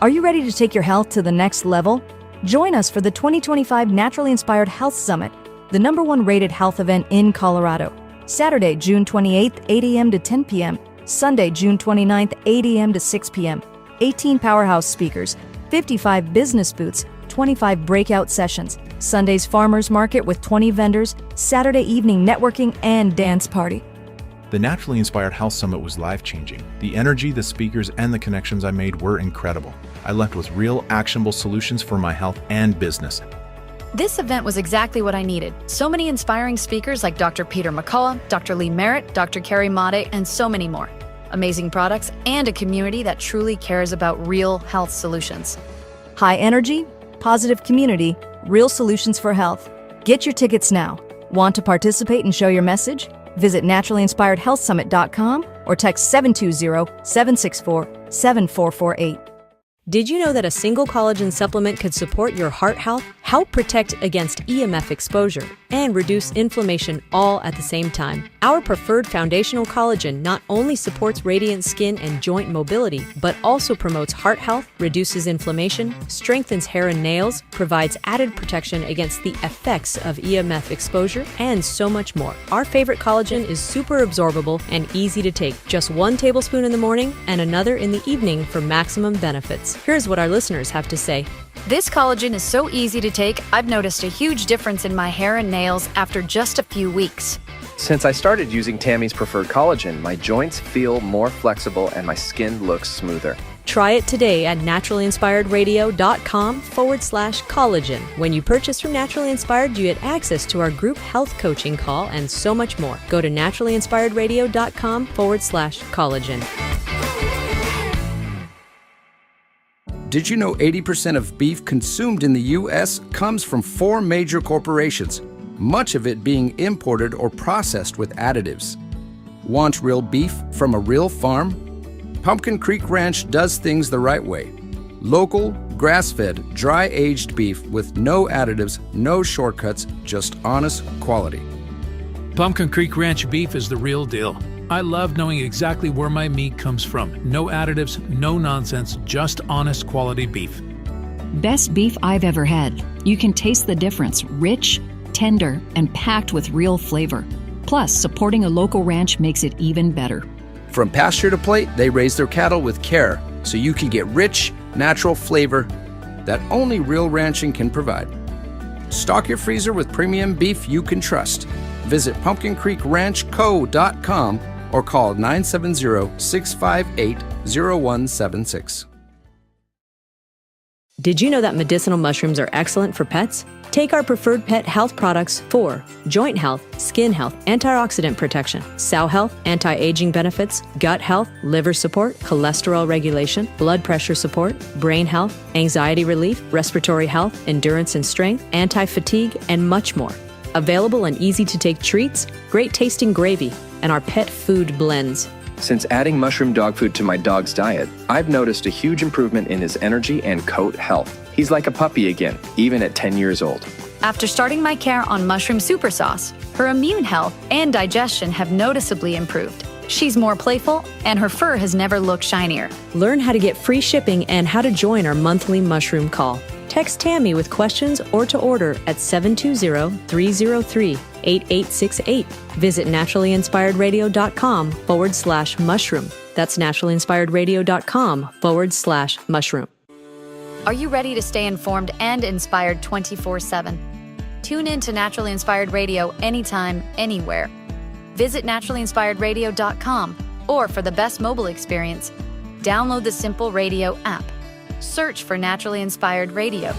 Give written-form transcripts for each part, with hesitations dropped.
Are you ready to take your health to the next level? Join us for the 2025 Naturally Inspired Health Summit, the #1 rated health event in Colorado. Saturday, June 28th, 8 a.m. to 10 p.m. Sunday, June 29th, 8 a.m. to 6 p.m. 18 powerhouse speakers, 55 business booths, 25 breakout sessions. Sunday's farmers market with 20 vendors, Saturday evening networking and dance party. The Naturally Inspired Health Summit was life-changing. The energy, the speakers, and the connections I made were incredible. I left with real, actionable solutions for my health and business. This event was exactly what I needed. So many inspiring speakers like Dr. Peter McCullough, Dr. Lee Merritt, Dr. Carrie Made, and so many more. Amazing products and a community that truly cares about real health solutions. High energy, positive community, real solutions for health. Get your tickets now. Want to participate and show your message? Visit naturallyinspiredhealthsummit.com or text 720-764-7448. Did you know that a single collagen supplement could support your heart health, help protect against EMF exposure, and reduce inflammation all at the same time? Our preferred foundational collagen not only supports radiant skin and joint mobility, but also promotes heart health, reduces inflammation, strengthens hair and nails, provides added protection against the effects of EMF exposure, and so much more. Our favorite collagen is super absorbable and easy to take. Just 1 tablespoon in the morning and another in the evening for maximum benefits. Here's what our listeners have to say. This collagen is so easy to take, I've noticed a huge difference in my hair and nails after just a few weeks. Since I started using Tammy's Preferred Collagen, my joints feel more flexible and my skin looks smoother. Try it today at naturallyinspiredradio.com/collagen. When you purchase from Naturally Inspired, you get access to our group health coaching call and so much more. Go to naturallyinspiredradio.com/collagen. Did you know 80% of beef consumed in the U.S. comes from 4 major corporations, much of it being imported or processed with additives? Want real beef from a real farm? Pumpkin Creek Ranch does things the right way. Local, grass-fed, dry-aged beef with no additives, no shortcuts, just honest quality. Pumpkin Creek Ranch beef is the real deal. I love knowing exactly where my meat comes from. No additives, no nonsense, just honest quality beef. Best beef I've ever had. You can taste the difference. Rich, tender, and packed with real flavor. Plus, supporting a local ranch makes it even better. From pasture to plate, they raise their cattle with care, so you can get rich, natural flavor that only real ranching can provide. Stock your freezer with premium beef you can trust. Visit pumpkincreekranchco.com or call 970-658-0176. Did you know that medicinal mushrooms are excellent for pets? Take our preferred pet health products for joint health, skin health, antioxidant protection, sow health, anti-aging benefits, gut health, liver support, cholesterol regulation, blood pressure support, brain health, anxiety relief, respiratory health, endurance and strength, anti-fatigue, and much more. Available in easy-to-take treats, great-tasting gravy, and our pet food blends. Since adding mushroom dog food to my dog's diet, I've noticed a huge improvement in his energy and coat health. He's like a puppy again, even at 10 years old. After starting my care on mushroom super sauce, her immune health and digestion have noticeably improved. She's more playful, and her fur has never looked shinier. Learn how to get free shipping and how to join our monthly mushroom call. Text Tammy with questions or to order at 720-303-8868. Visit naturallyinspiredradio.com/mushroom. That's naturallyinspiredradio.com/mushroom. Are you ready to stay informed and inspired 24/7? Tune in to Naturally Inspired Radio anytime, anywhere. Visit naturallyinspiredradio.com, or for the best mobile experience, download the Simple Radio app. Search for Naturally Inspired Radio,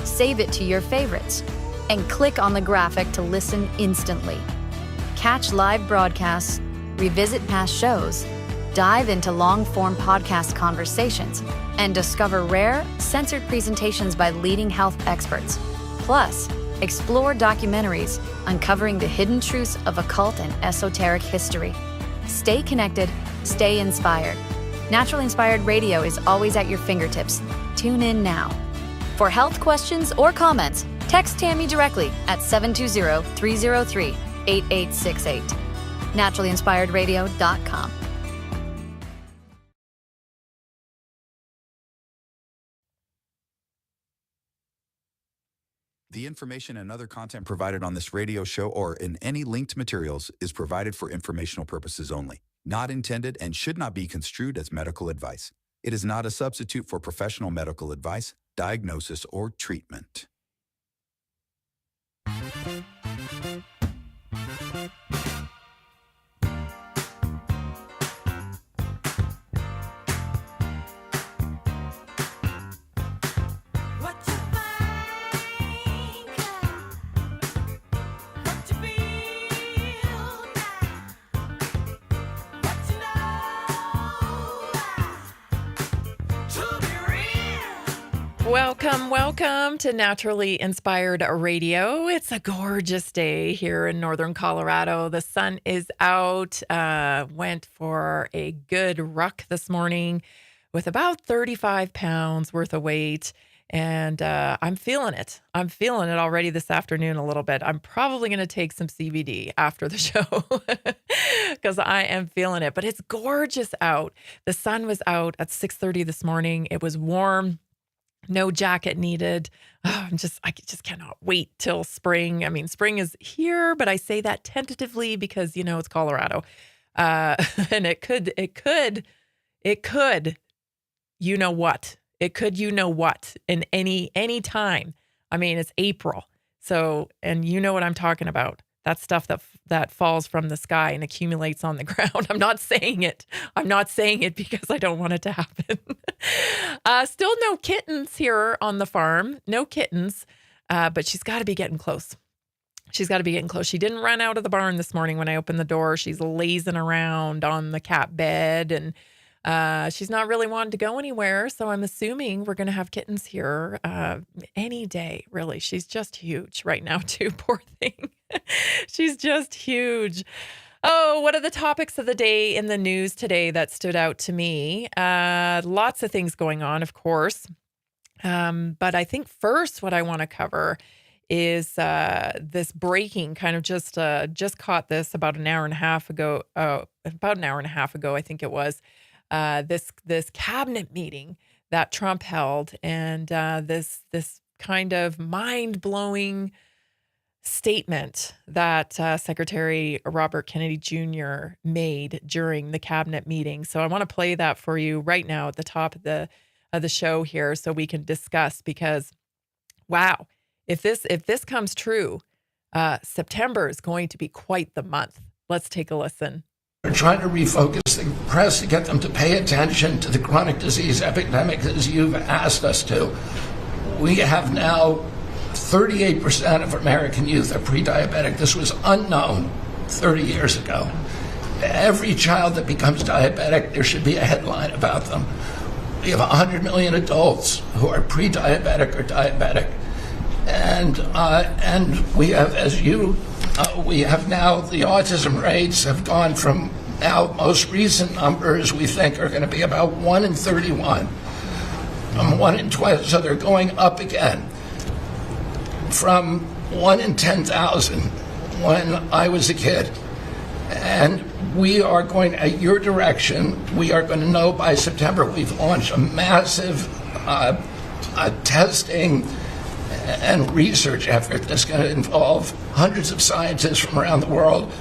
save it to your favorites, and click on the graphic to listen instantly. Catch live broadcasts, revisit past shows, dive into long-form podcast conversations, and discover rare, censored presentations by leading health experts. Plus, explore documentaries uncovering the hidden truths of occult and esoteric history. Stay connected, stay inspired. Naturally Inspired Radio is always at your fingertips. Tune in now. For health questions or comments, text Tammy directly at 720-303-8868. naturallyinspiredradio.com. The information and other content provided on this radio show or in any linked materials is provided for informational purposes only, not intended and should not be construed as medical advice. It is not a substitute for professional medical advice, diagnosis, or treatment. Welcome to Naturally Inspired Radio. It's a gorgeous day here in northern Colorado. The sun is out. Went for a good ruck this morning with about 35 pounds worth of weight. And I'm feeling it. I'm feeling it already this afternoon a little bit. I'm probably going to take some CBD after the show because I am feeling it. But it's gorgeous out. The sun was out at 6:30 this morning. It was warm. No jacket needed. Oh, I just cannot wait till spring. I mean, spring is here, but I say that tentatively because, it's Colorado. And it could, you know what? It could, in any time. I mean, it's April. So, and you know what I'm talking about. That stuff that falls from the sky and accumulates on the ground. I'm not saying it because I don't want it to happen. Still no kittens here on the farm. No kittens, but she's got to be getting close. She didn't run out of the barn this morning when I opened the door. She's lazing around on the cat bed and she's not really wanting to go anywhere. So I'm assuming we're going to have kittens here any day, really. She's just huge right now too, poor thing. She's just huge. Oh, what are the topics of the day in the news today that stood out to me? Lots of things going on, of course. But I think first what I want to cover is this breaking, kind of just caught this about an hour and a half ago, I think it was, this cabinet meeting that Trump held, and this kind of mind-blowing statement that Secretary Robert Kennedy Jr. made during the cabinet meeting. So I want to play that for you right now at the top of the show here so we can discuss, because wow, if this comes true, September is going to be quite the month. Let's take a listen. We're trying to refocus the press to get them to pay attention to the chronic disease epidemic as you've asked us to. We have now 38% of American youth are pre-diabetic. This was unknown 30 years ago. Every child that becomes diabetic, there should be a headline about them. We have 100 million adults who are pre-diabetic or diabetic. And we have, we have now, the autism rates have gone from now, most recent numbers we think are going to be about 1 in 31. 1 in 12, so they're going up again. From 1 in 10,000 when I was a kid. And we are going, at your direction, we are going to know by September. We've launched a massive testing and research effort that's going to involve hundreds of scientists from around the world.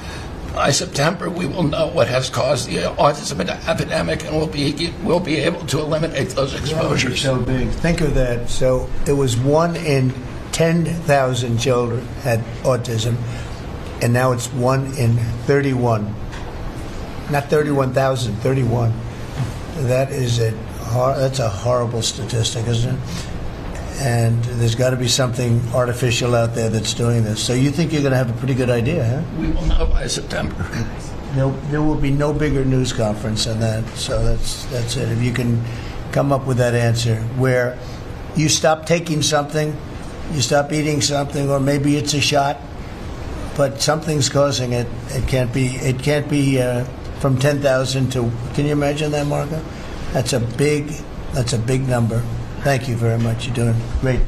By September, we will know what has caused the autism epidemic, and we'll be able to eliminate those exposures. So big. Think of that. So it was 1 in 10,000 children had autism, and now it's 1 in 31. Not 31,000, 31. That's a horrible statistic, isn't it? And there's got to be something artificial out there that's doing this. So you think you're going to have a pretty good idea, huh? We will know by September. There will be no bigger news conference than that. So that's it. If you can come up with that answer where you stop taking something, you stop eating something, or maybe it's a shot, but something's causing it. It can't be from 10,000 to. Can you imagine that, Marco? That's a big number. Thank you very much. You're doing great.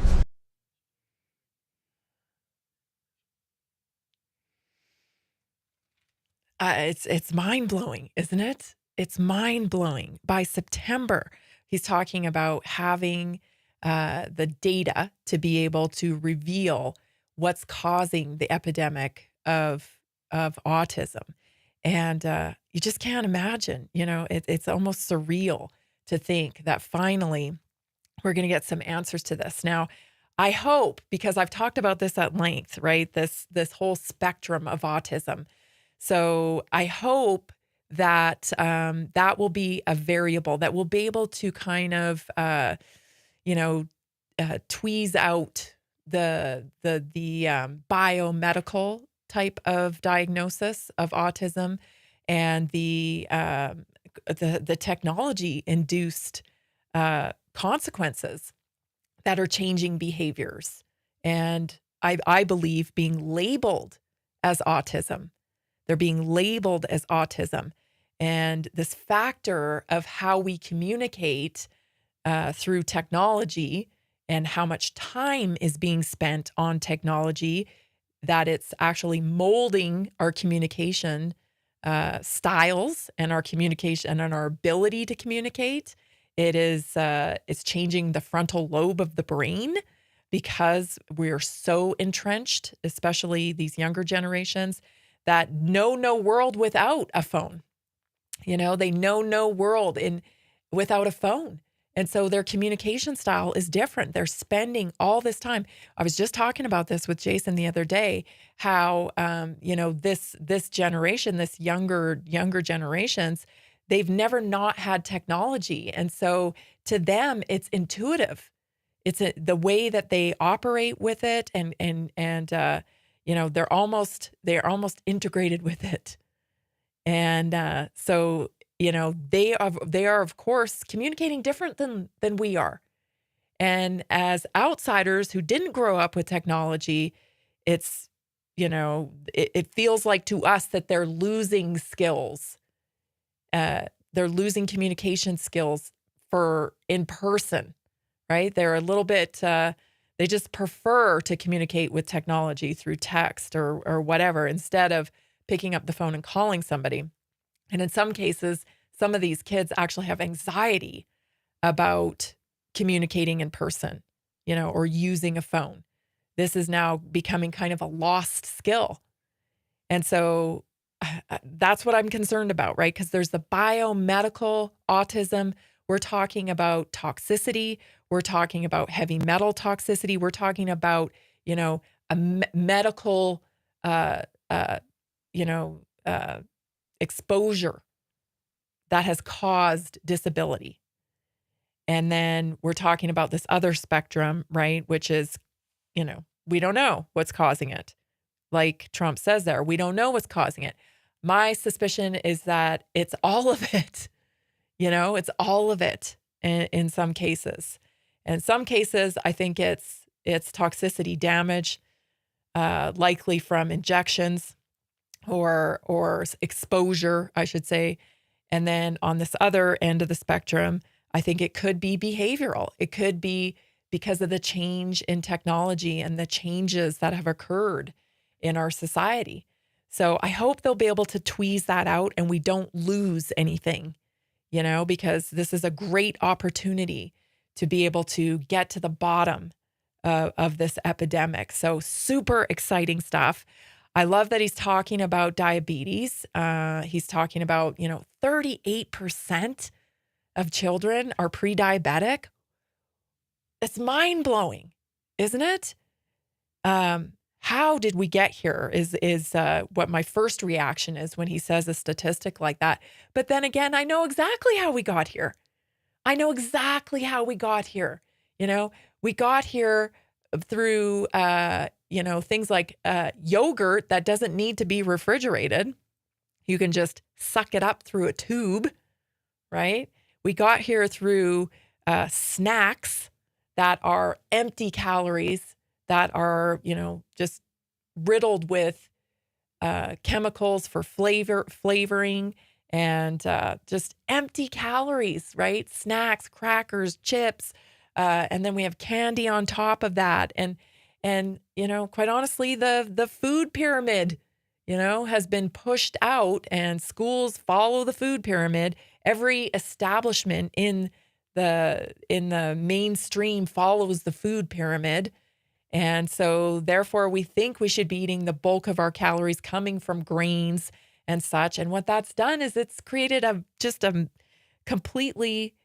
It's mind-blowing, isn't it? It's mind-blowing. By September, he's talking about having the data to be able to reveal what's causing the epidemic of autism. And you just can't imagine, it's almost surreal to think that finally we're going to get some answers to this. Now, I hope, because I've talked about this at length, right? This whole spectrum of autism. So I hope that that will be a variable that will be able to kind of, tweeze out the biomedical type of diagnosis of autism and the technology induced consequences that are changing behaviors. And I believe being labeled as autism. They're being labeled as autism. And this factor of how we communicate through technology and how much time is being spent on technology, that it's actually molding our communication styles and our communication and our ability to communicate. It's changing the frontal lobe of the brain because we're so entrenched, especially these younger generations, that know no world without a phone. They know no world without a phone. And so their communication style is different. They're spending all this time. I was just talking about this with Jason the other day, how, this generation, this younger generations, they've never not had technology. And so to them, it's intuitive. It's the way that they operate with it. And they're almost integrated with it. And so they are of course communicating different than we are. And as outsiders who didn't grow up with technology, it's it feels like to us that they're losing skills. They're losing communication skills for in person, right? They're a little bit they just prefer to communicate with technology through text or whatever instead of picking up the phone and calling somebody. And in some cases, some of these kids actually have anxiety about communicating in person, or using a phone. This is now becoming kind of a lost skill. And so that's what I'm concerned about, right? Because there's the biomedical autism. We're talking about toxicity. We're talking about heavy metal toxicity. We're talking about, a medical, exposure that has caused disability. And then we're talking about this other spectrum, right? Which is, we don't know what's causing it. Like Trump says there, we don't know what's causing it. My suspicion is that it's all of it. It's all of it in some cases. In some cases, I think it's toxicity damage, likely from injections or exposure, I should say. And then on this other end of the spectrum, I think it could be behavioral. It could be because of the change in technology and the changes that have occurred in our society. So I hope they'll be able to tweeze that out and we don't lose anything, because this is a great opportunity to be able to get to the bottom of this epidemic. So super exciting stuff. I love that he's talking about diabetes. He's talking about, 38% of children are pre-diabetic. It's mind-blowing, isn't it? How did we get here is what my first reaction is when he says a statistic like that. But then again, I know exactly how we got here. We got here through, things like yogurt that doesn't need to be refrigerated. You can just suck it up through a tube, right? We got here through snacks that are empty calories, that are, just riddled with chemicals for flavoring and just empty calories, right? Snacks, crackers, chips, and then we have candy on top of that. And quite honestly, the food pyramid, has been pushed out, and schools follow the food pyramid. Every establishment in in the mainstream follows the food pyramid. And so therefore we think we should be eating the bulk of our calories coming from grains and such. And what that's done is it's created just a completely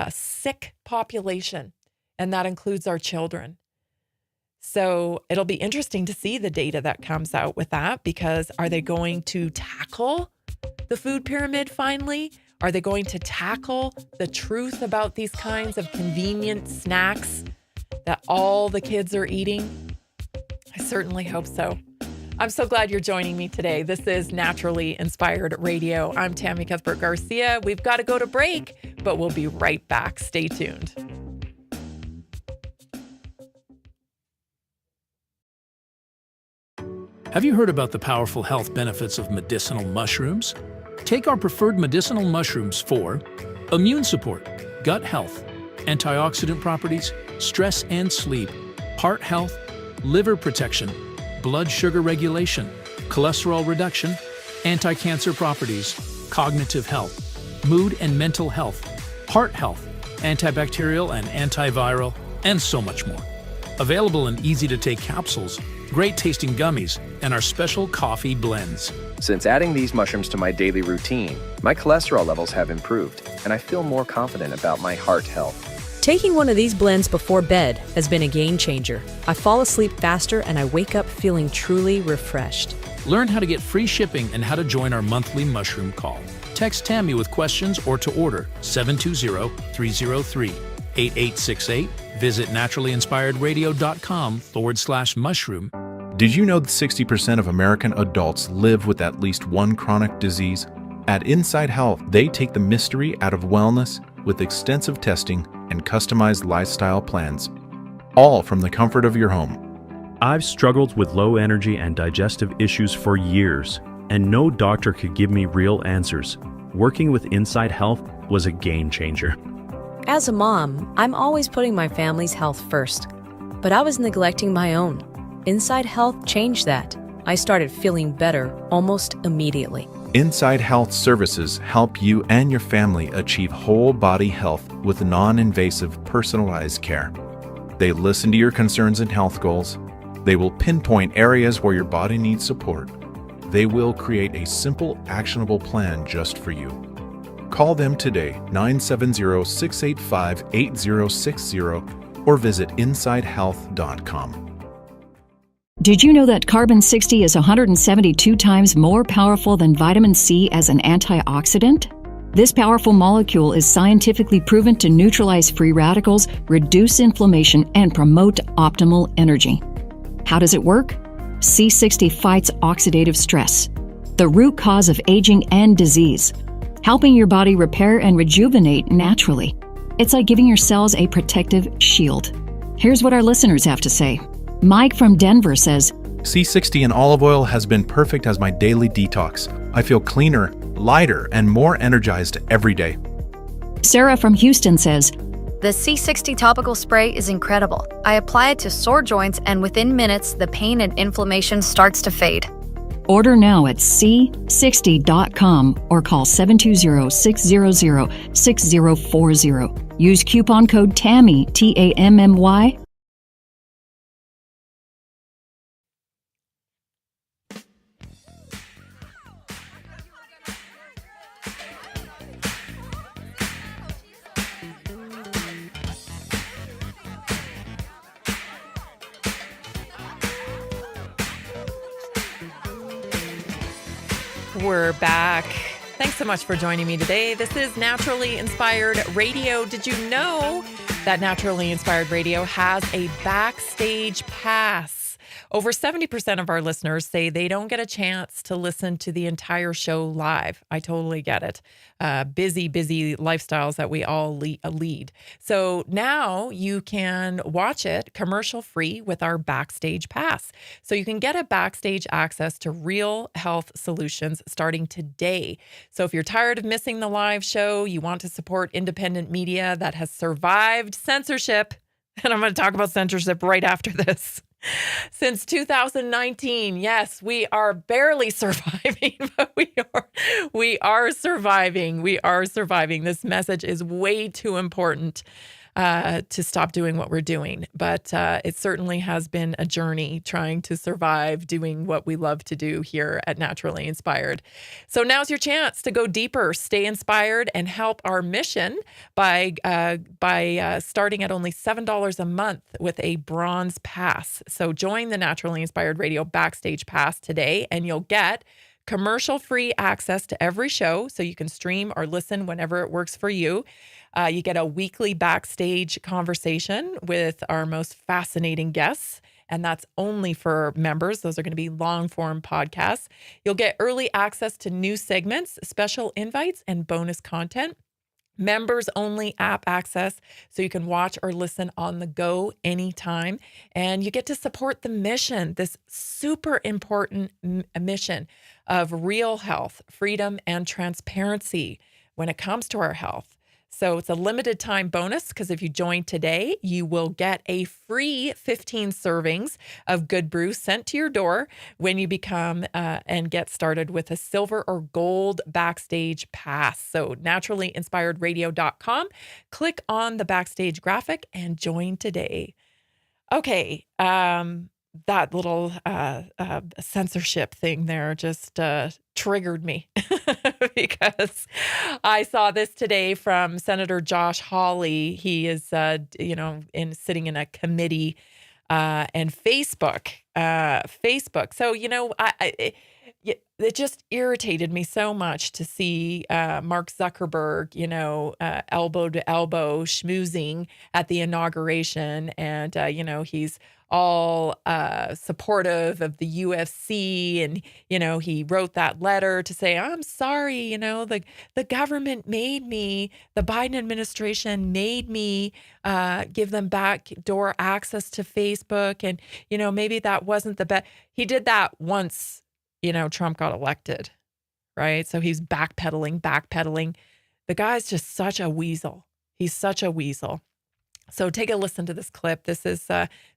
sick population. And that includes our children. So it'll be interesting to see the data that comes out with that, because are they going to tackle the food pyramid finally? Are they going to tackle the truth about these kinds of convenient snacks that all the kids are eating? I certainly hope so. I'm so glad you're joining me today. This is Naturally Inspired Radio. I'm Tammy Cuthbert Garcia. We've got to go to break, but we'll be right back. Stay tuned. Have you heard about the powerful health benefits of medicinal mushrooms? Take our preferred medicinal mushrooms for immune support, gut health, antioxidant properties, stress and sleep, heart health, liver protection, blood sugar regulation, cholesterol reduction, anti-cancer properties, cognitive health, mood and mental health, heart health, antibacterial and antiviral, and so much more. Available in easy-to-take capsules, great-tasting gummies, and our special coffee blends. Since adding these mushrooms to my daily routine, my cholesterol levels have improved, and I feel more confident about my heart health. Taking one of these blends before bed has been a game changer. I fall asleep faster and I wake up feeling truly refreshed. Learn how to get free shipping and how to join our monthly mushroom call. Text Tammy with questions or to order 720-303-8868. Visit naturallyinspiredradio.com/mushroom. Did you know that 60% of American adults live with at least one chronic disease? At Inside Health, they take the mystery out of wellness with extensive testing and customized lifestyle plans, all from the comfort of your home. I've struggled with low energy and digestive issues for years, and no doctor could give me real answers. Working with Inside Health was a game changer. As a mom, I'm always putting my family's health first, but I was neglecting my own. Inside Health changed that. I started feeling better almost immediately. Inside Health services help you and your family achieve whole body health with non-invasive personalized care. They listen to your concerns and health goals. They will pinpoint areas where your body needs support. They will create a simple, actionable plan just for you. Call them today, 970-685-8060, or visit InsideHealth.com. Did you know that carbon 60 is 172 times more powerful than vitamin C as an antioxidant? This powerful molecule is scientifically proven to neutralize free radicals, reduce inflammation, and promote optimal energy. How does it work? C60 fights oxidative stress, the root cause of aging and disease, helping your body repair and rejuvenate naturally. It's like giving your cells a protective shield. Here's what our listeners have to say. Mike from Denver says, C60 in olive oil has been perfect as my daily detox. I feel cleaner, lighter, and more energized every day. Sarah from Houston says, The C60 topical spray is incredible. I apply it to sore joints, and within minutes, the pain and inflammation starts to fade. Order now at c60.com or call 720-600-6040. Use coupon code TAMMY, TAMMY. We're back. Thanks so much for joining me today. This is Naturally Inspired Radio. Did you know that Naturally Inspired Radio has a backstage pass? Over 70% of our listeners say they don't get a chance to listen to the entire show live. I totally get it. Busy lifestyles that we all lead. So now you can watch it commercial free with our Backstage Pass. So you can get a backstage access to real health solutions starting today. So if you're tired of missing the live show, you want to support independent media that has survived censorship, and I'm going to talk about censorship right after this. Since 2019, yes, we are barely surviving, but we are surviving. We are surviving. This message is way too important to stop doing what we're doing. But it certainly has been a journey trying to survive doing what we love to do here at Naturally Inspired. So now's your chance to go deeper, stay inspired, and help our mission by starting at only $7 a month with a bronze pass. So join the Naturally Inspired Radio Backstage Pass today, and you'll get commercial-free access to every show, so you can stream or listen whenever it works for you. You get a weekly backstage conversation with our most fascinating guests, and that's only for members. Those are going to be long-form podcasts. You'll get early access to new segments, special invites, and bonus content. Members-only app access, so you can watch or listen on the go anytime. And you get to support the mission, this super important mission of real health, freedom, and transparency when it comes to our health. So it's a limited time bonus because if you join today, you will get a free 15 servings of Good Brew sent to your door when you become and get started with a silver or gold backstage pass. So naturallyinspiredradio.com, click on the backstage graphic and join today. Okay. That little censorship thing there just triggered me because I saw this today from Senator Josh Hawley. He is, sitting in a committee and Facebook. So, it just irritated me so much to see Mark Zuckerberg, elbow to elbow schmoozing at the inauguration. And, he's all supportive of the UFC. And, he wrote that letter to say, I'm sorry, the government made me, the Biden administration made me give them backdoor access to Facebook. And, maybe that wasn't the best. He did that once, Trump got elected, right? So he's backpedaling. The guy's just such a weasel. He's such a weasel. So take a listen to this clip. This is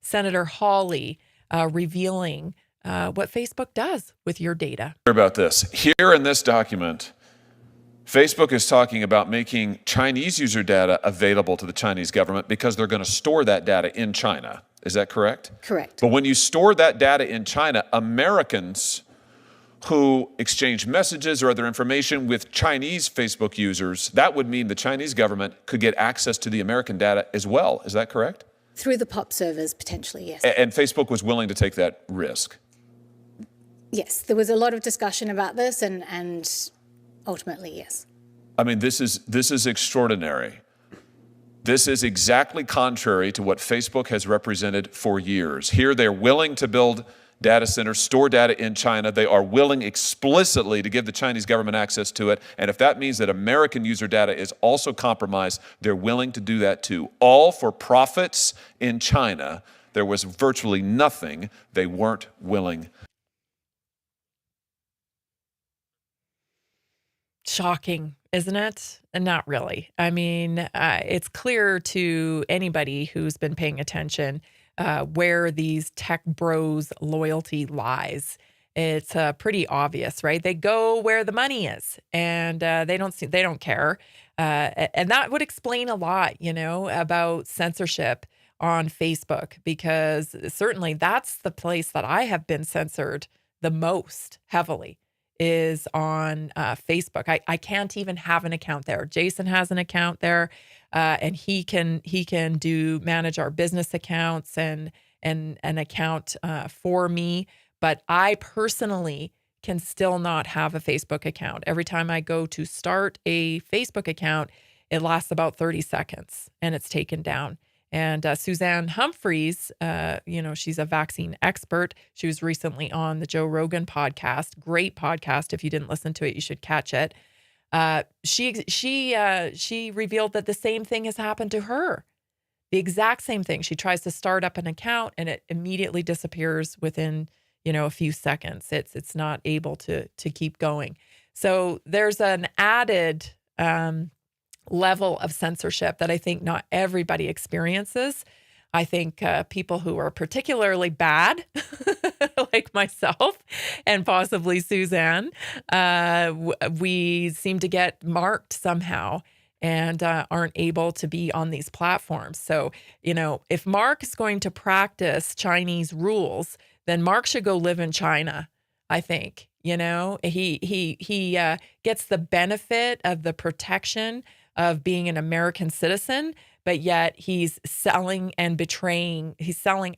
Senator Hawley revealing what Facebook does with your data. About this. Here in this document, Facebook is talking about making Chinese user data available to the Chinese government because they're going to store that data in China. Is that correct? Correct. But when you store that data in China, Americans who exchange messages or other information with Chinese Facebook users, that would mean the Chinese government could get access to the American data as well. Is that correct? Through the POP servers, potentially, yes. And Facebook was willing to take that risk? Yes, there was a lot of discussion about this and ultimately, yes. I mean, this is extraordinary. This is exactly contrary to what Facebook has represented for years. Here, they're willing to build data centers, store data in China. They are willing explicitly to give the Chinese government access to it. And if that means that American user data is also compromised, they're willing to do that too. All for profits in China. There was virtually nothing they weren't willing. Shocking, isn't it? Not really. I mean, it's clear to anybody who's been paying attention where these tech bros loyalty lies. It's pretty obvious, right? They go where the money is, and they don't care. And that would explain a lot, about censorship on Facebook, because certainly that's the place that I have been censored the most heavily is on Facebook. I can't even have an account there. Jason has an account there. And he can manage our business accounts and an account for me. But I personally can still not have a Facebook account. Every time I go to start a Facebook account, it lasts about 30 seconds and it's taken down. And Suzanne Humphreys, she's a vaccine expert. She was recently on the Joe Rogan podcast. Great podcast. If you didn't listen to it, you should catch it. She revealed that the same thing has happened to her. The exact same thing. She tries to start up an account and it immediately disappears within, a few seconds. It's not able to keep going. So there's an added level of censorship that I think not everybody experiences. I think people who are particularly bad, like myself and possibly Suzanne, we seem to get marked somehow and aren't able to be on these platforms. So, if Mark is going to practice Chinese rules, then Mark should go live in China, I think. He gets the benefit of the protection of being an American citizen, but yet he's selling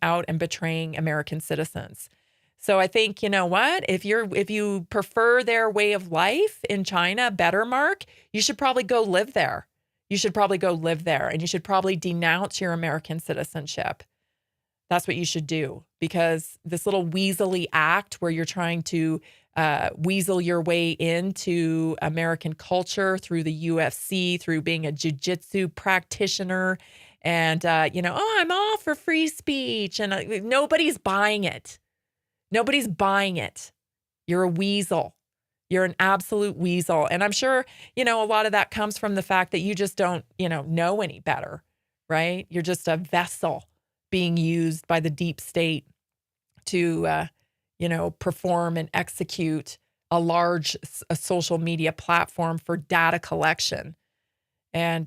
out and betraying American citizens. So I think, if you prefer their way of life in China better, Mark, you should probably go live there. And you should probably denounce your American citizenship. That's what you should do, because this little weaselly act where you're trying to weasel your way into American culture through the UFC, through being a jiu-jitsu practitioner, and I'm all for free speech, and nobody's buying it. Nobody's buying it. You're a weasel. You're an absolute weasel. And I'm sure, a lot of that comes from the fact that you just don't, know any better, right? You're just a vessel being used by the deep state to, perform and execute a large social media platform for data collection. And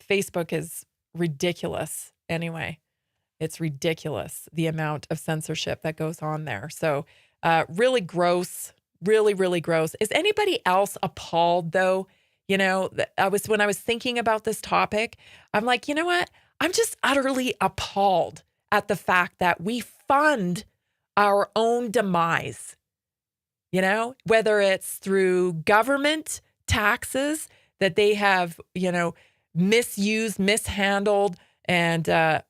Facebook is ridiculous anyway. It's ridiculous, the amount of censorship that goes on there. So really gross, really, really gross. Is anybody else appalled, though? When I was thinking about this topic, I'm like, you know what? I'm just utterly appalled at the fact that we fund our own demise, whether it's through government taxes that they have, misused, mishandled, and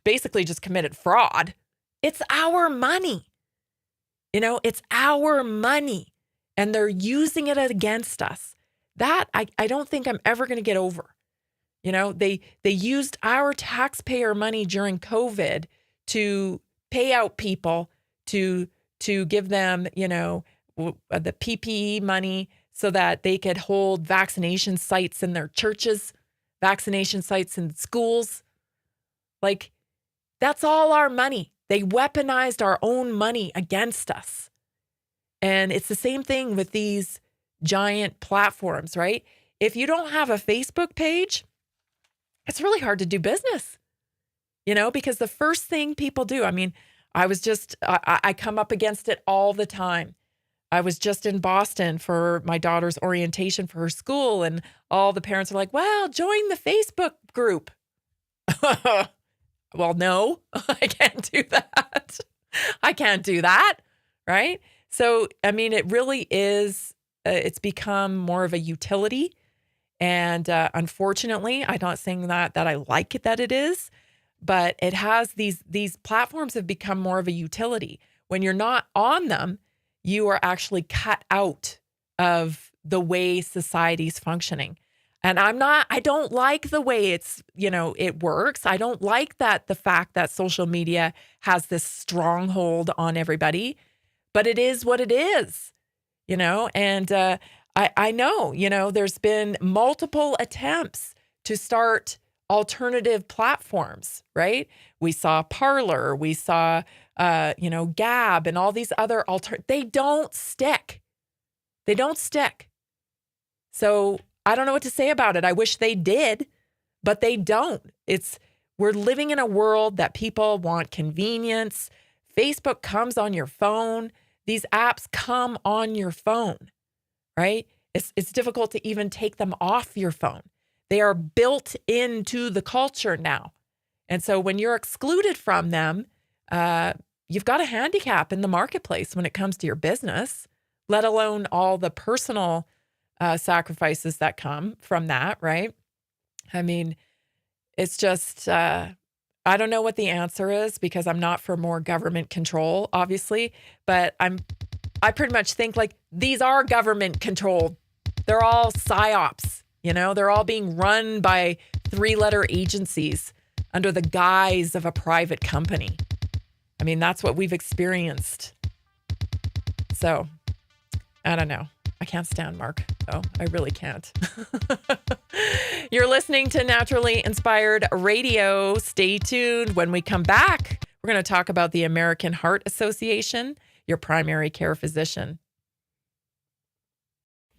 basically just committed fraud. It's our money. It's our money, and they're using it against us. That I don't think I'm ever going to get over. They used our taxpayer money during COVID to pay out people to give them, the PPE money so that they could hold vaccination sites in their churches, vaccination sites in schools. Like, that's all our money. They weaponized our own money against us. And it's the same thing with these giant platforms, right? If you don't have a Facebook page, it's really hard to do business, because the first thing people do, I come up against it all the time. I was just in Boston for my daughter's orientation for her school, and all the parents are like, well, join the Facebook group. Well, no, I can't do that. I can't do that, right? So, it really is, it's become more of a utility. And unfortunately, I'm not saying that I like it that it is, but it has these platforms have become more of a utility. When you're not on them, you are actually cut out of the way society's functioning. And I don't like the way it works. I don't like the fact that social media has this stronghold on everybody, but it is what it is, and I know, there's been multiple attempts to start alternative platforms, right? We saw Parler, we saw, Gab and all these other they don't stick. They don't stick. So I don't know what to say about it. I wish they did, but they don't. We're living in a world that people want convenience. Facebook comes on your phone. These apps come on your phone, right? It's difficult to even take them off your phone. They are built into the culture now. And so when you're excluded from them, you've got a handicap in the marketplace when it comes to your business, let alone all the personal sacrifices that come from that, right? It's just, I don't know what the answer is, because I'm not for more government control, obviously, but I pretty much think like these are government controlled. They're all psyops, they're all being run by 3-letter agencies under the guise of a private company. That's what we've experienced. So, I don't know. I can't stand Mark, though. I really can't. You're listening to Naturally Inspired Radio. Stay tuned. When we come back, we're going to talk about the American Heart Association, your primary care physician.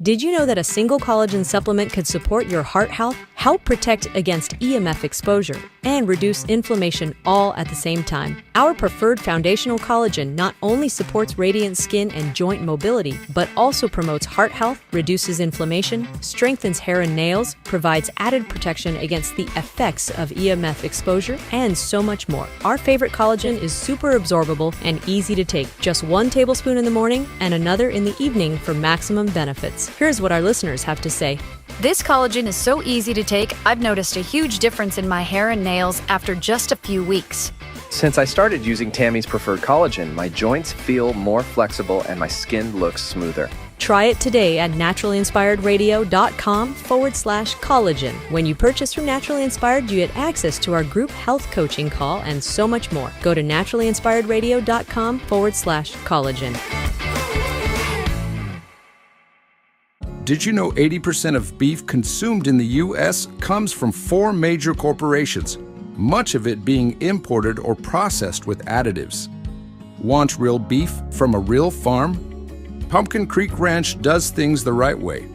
Did you know that a single collagen supplement could support your heart health, help protect against EMF exposure, and reduce inflammation all at the same time? Our preferred foundational collagen not only supports radiant skin and joint mobility, but also promotes heart health, reduces inflammation, strengthens hair and nails, provides added protection against the effects of EMF exposure, and so much more. Our favorite collagen is super absorbable and easy to take. Just 1 tablespoon in the morning and another in the evening for maximum benefits. Here's what our listeners have to say. This collagen is so easy to take, I've noticed a huge difference in my hair and nails after just a few weeks. Since I started using Tammy's Preferred Collagen, my joints feel more flexible and my skin looks smoother. Try it today at naturallyinspiredradio.com/collagen. When you purchase from Naturally Inspired, you get access to our group health coaching call and so much more. Go to naturallyinspiredradio.com/collagen. Did you know 80% of beef consumed in the U.S. comes from 4 major corporations, much of it being imported or processed with additives? Want real beef from a real farm? Pumpkin Creek Ranch does things the right way.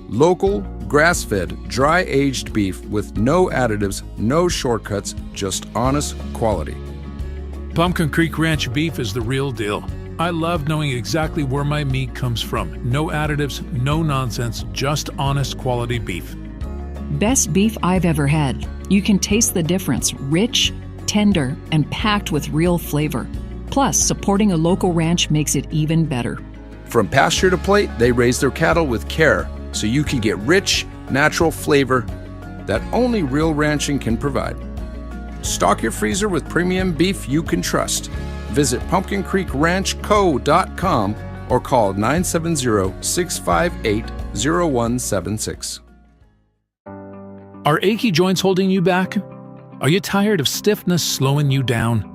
Local, grass-fed, dry-aged beef with no additives, no shortcuts, just honest quality. Pumpkin Creek Ranch beef is the real deal. I love knowing exactly where my meat comes from. No additives, no nonsense, just honest quality beef. Best beef I've ever had. You can taste the difference. Rich, tender, and packed with real flavor. Plus, supporting a local ranch makes it even better. From pasture to plate, they raise their cattle with care, so you can get rich, natural flavor that only real ranching can provide. Stock your freezer with premium beef you can trust. Visit pumpkincreekranchco.com or call 970-658-0176. Are achy joints holding you back? Are you tired of stiffness slowing you down?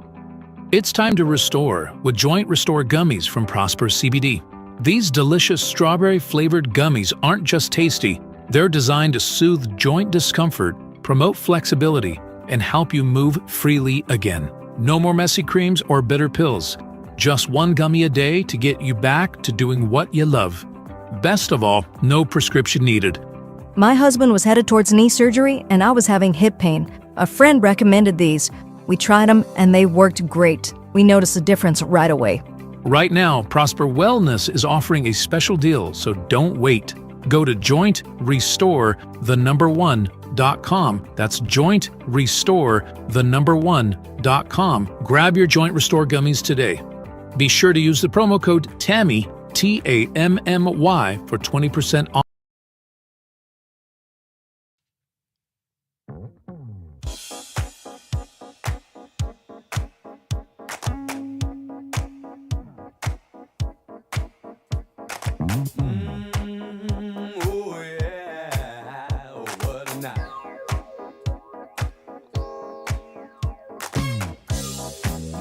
It's time to restore with Joint Restore Gummies from Prosper CBD. These delicious strawberry-flavored gummies aren't just tasty, they're designed to soothe joint discomfort, promote flexibility, and help you move freely again. No more messy creams or bitter pills. Just 1 gummy a day to get you back to doing what you love. Best of all, no prescription needed. My husband was headed towards knee surgery, and I was having hip pain. A friend recommended these. We tried them, and they worked great. We noticed a difference right away. Right now, Prosper Wellness is offering a special deal, so don't wait. Go to jointrestore1.com. That's jointrestore1.com. Grab your Joint Restore gummies today. Be sure to use the promo code TAMMY, TAMMY, for 20% off.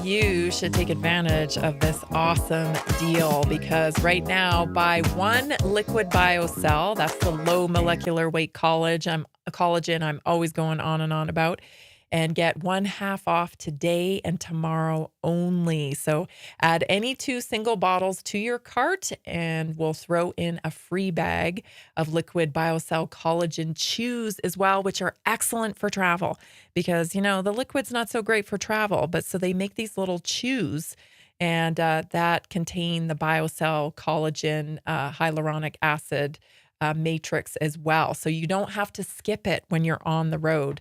You should take advantage of this awesome deal because right now, buy 1 Liquid BioCell, that's the low molecular weight collagen I'm always going on and on about, and get 1/2 off today and tomorrow only. So add any 2 single bottles to your cart and we'll throw in a free bag of Liquid BioCell collagen chews as well, which are excellent for travel because, you know, the liquid's not so great for travel, but so they make these little chews and that contain the BioCell collagen hyaluronic acid matrix as well. So you don't have to skip it when you're on the road.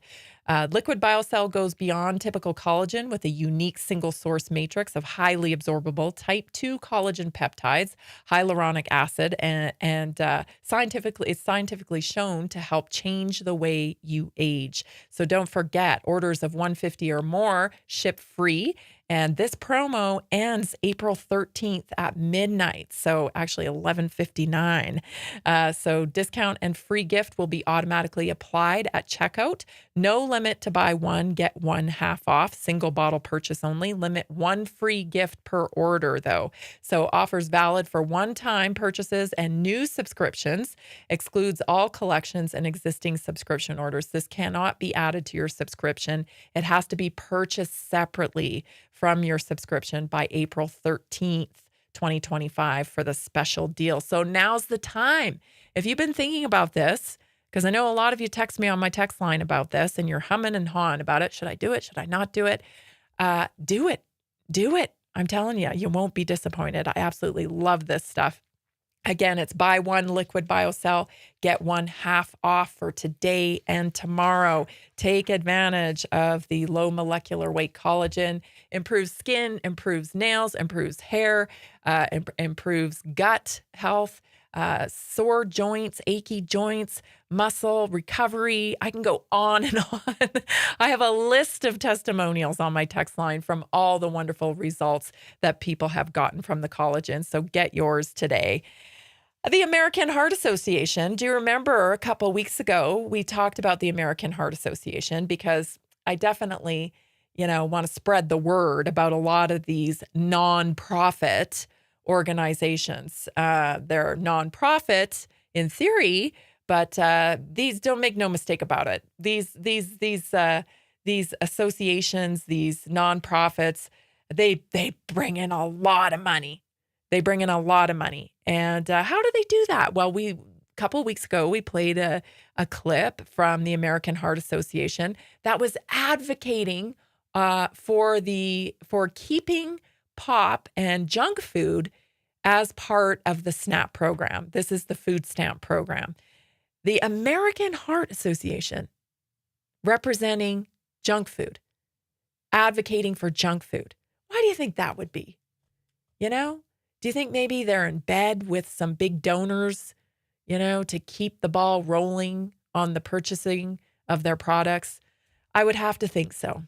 Liquid BioCell goes beyond typical collagen with a unique single source matrix of highly absorbable type 2 collagen peptides, hyaluronic acid, and it's scientifically shown to help change the way you age. So don't forget, orders of $150 or more ship free. And this promo ends April 13th at midnight. So actually 11:59. So discount and free gift will be automatically applied at checkout. No limit to buy one, get one half off. Single bottle purchase only. Limit one free gift per order though. So offers valid for one-time purchases and new subscriptions. Excludes all collections and existing subscription orders. This cannot be added to your subscription. It has to be purchased separately from your subscription by April 13th, 2025 for the special deal. So now's the time. If you've been thinking about this, because I know a lot of you text me on my text line about this and you're humming and hawing about it. Should I do it? Should I not do it? Do it. Do it. I'm telling you, you won't be disappointed. I absolutely love this stuff. Again, it's buy one Liquid BioCell, get one half off for today and tomorrow. Take advantage of the low molecular weight collagen. Improves skin, improves nails, improves hair, improves gut health, sore joints, achy joints, muscle recovery. I can go on and on. I have a list of testimonials on my text line from all the wonderful results that people have gotten from the collagen. So get yours today. The American Heart Association. Do you remember a couple weeks ago, we talked about the American Heart Association because I definitely, want to spread the word about a lot of these nonprofit organizations. They're nonprofit in theory, but these, don't make no mistake about it. These associations, these nonprofits, they bring in a lot of money. They bring in a lot of money. And how do they do that? Well, a couple weeks ago, we played a clip from the American Heart Association that was advocating for keeping pop and junk food as part of the SNAP program. This is the food stamp program. The American Heart Association representing junk food, advocating for junk food. Why do you think that would be? Do you think maybe they're in bed with some big donors, to keep the ball rolling on the purchasing of their products? I would have to think so.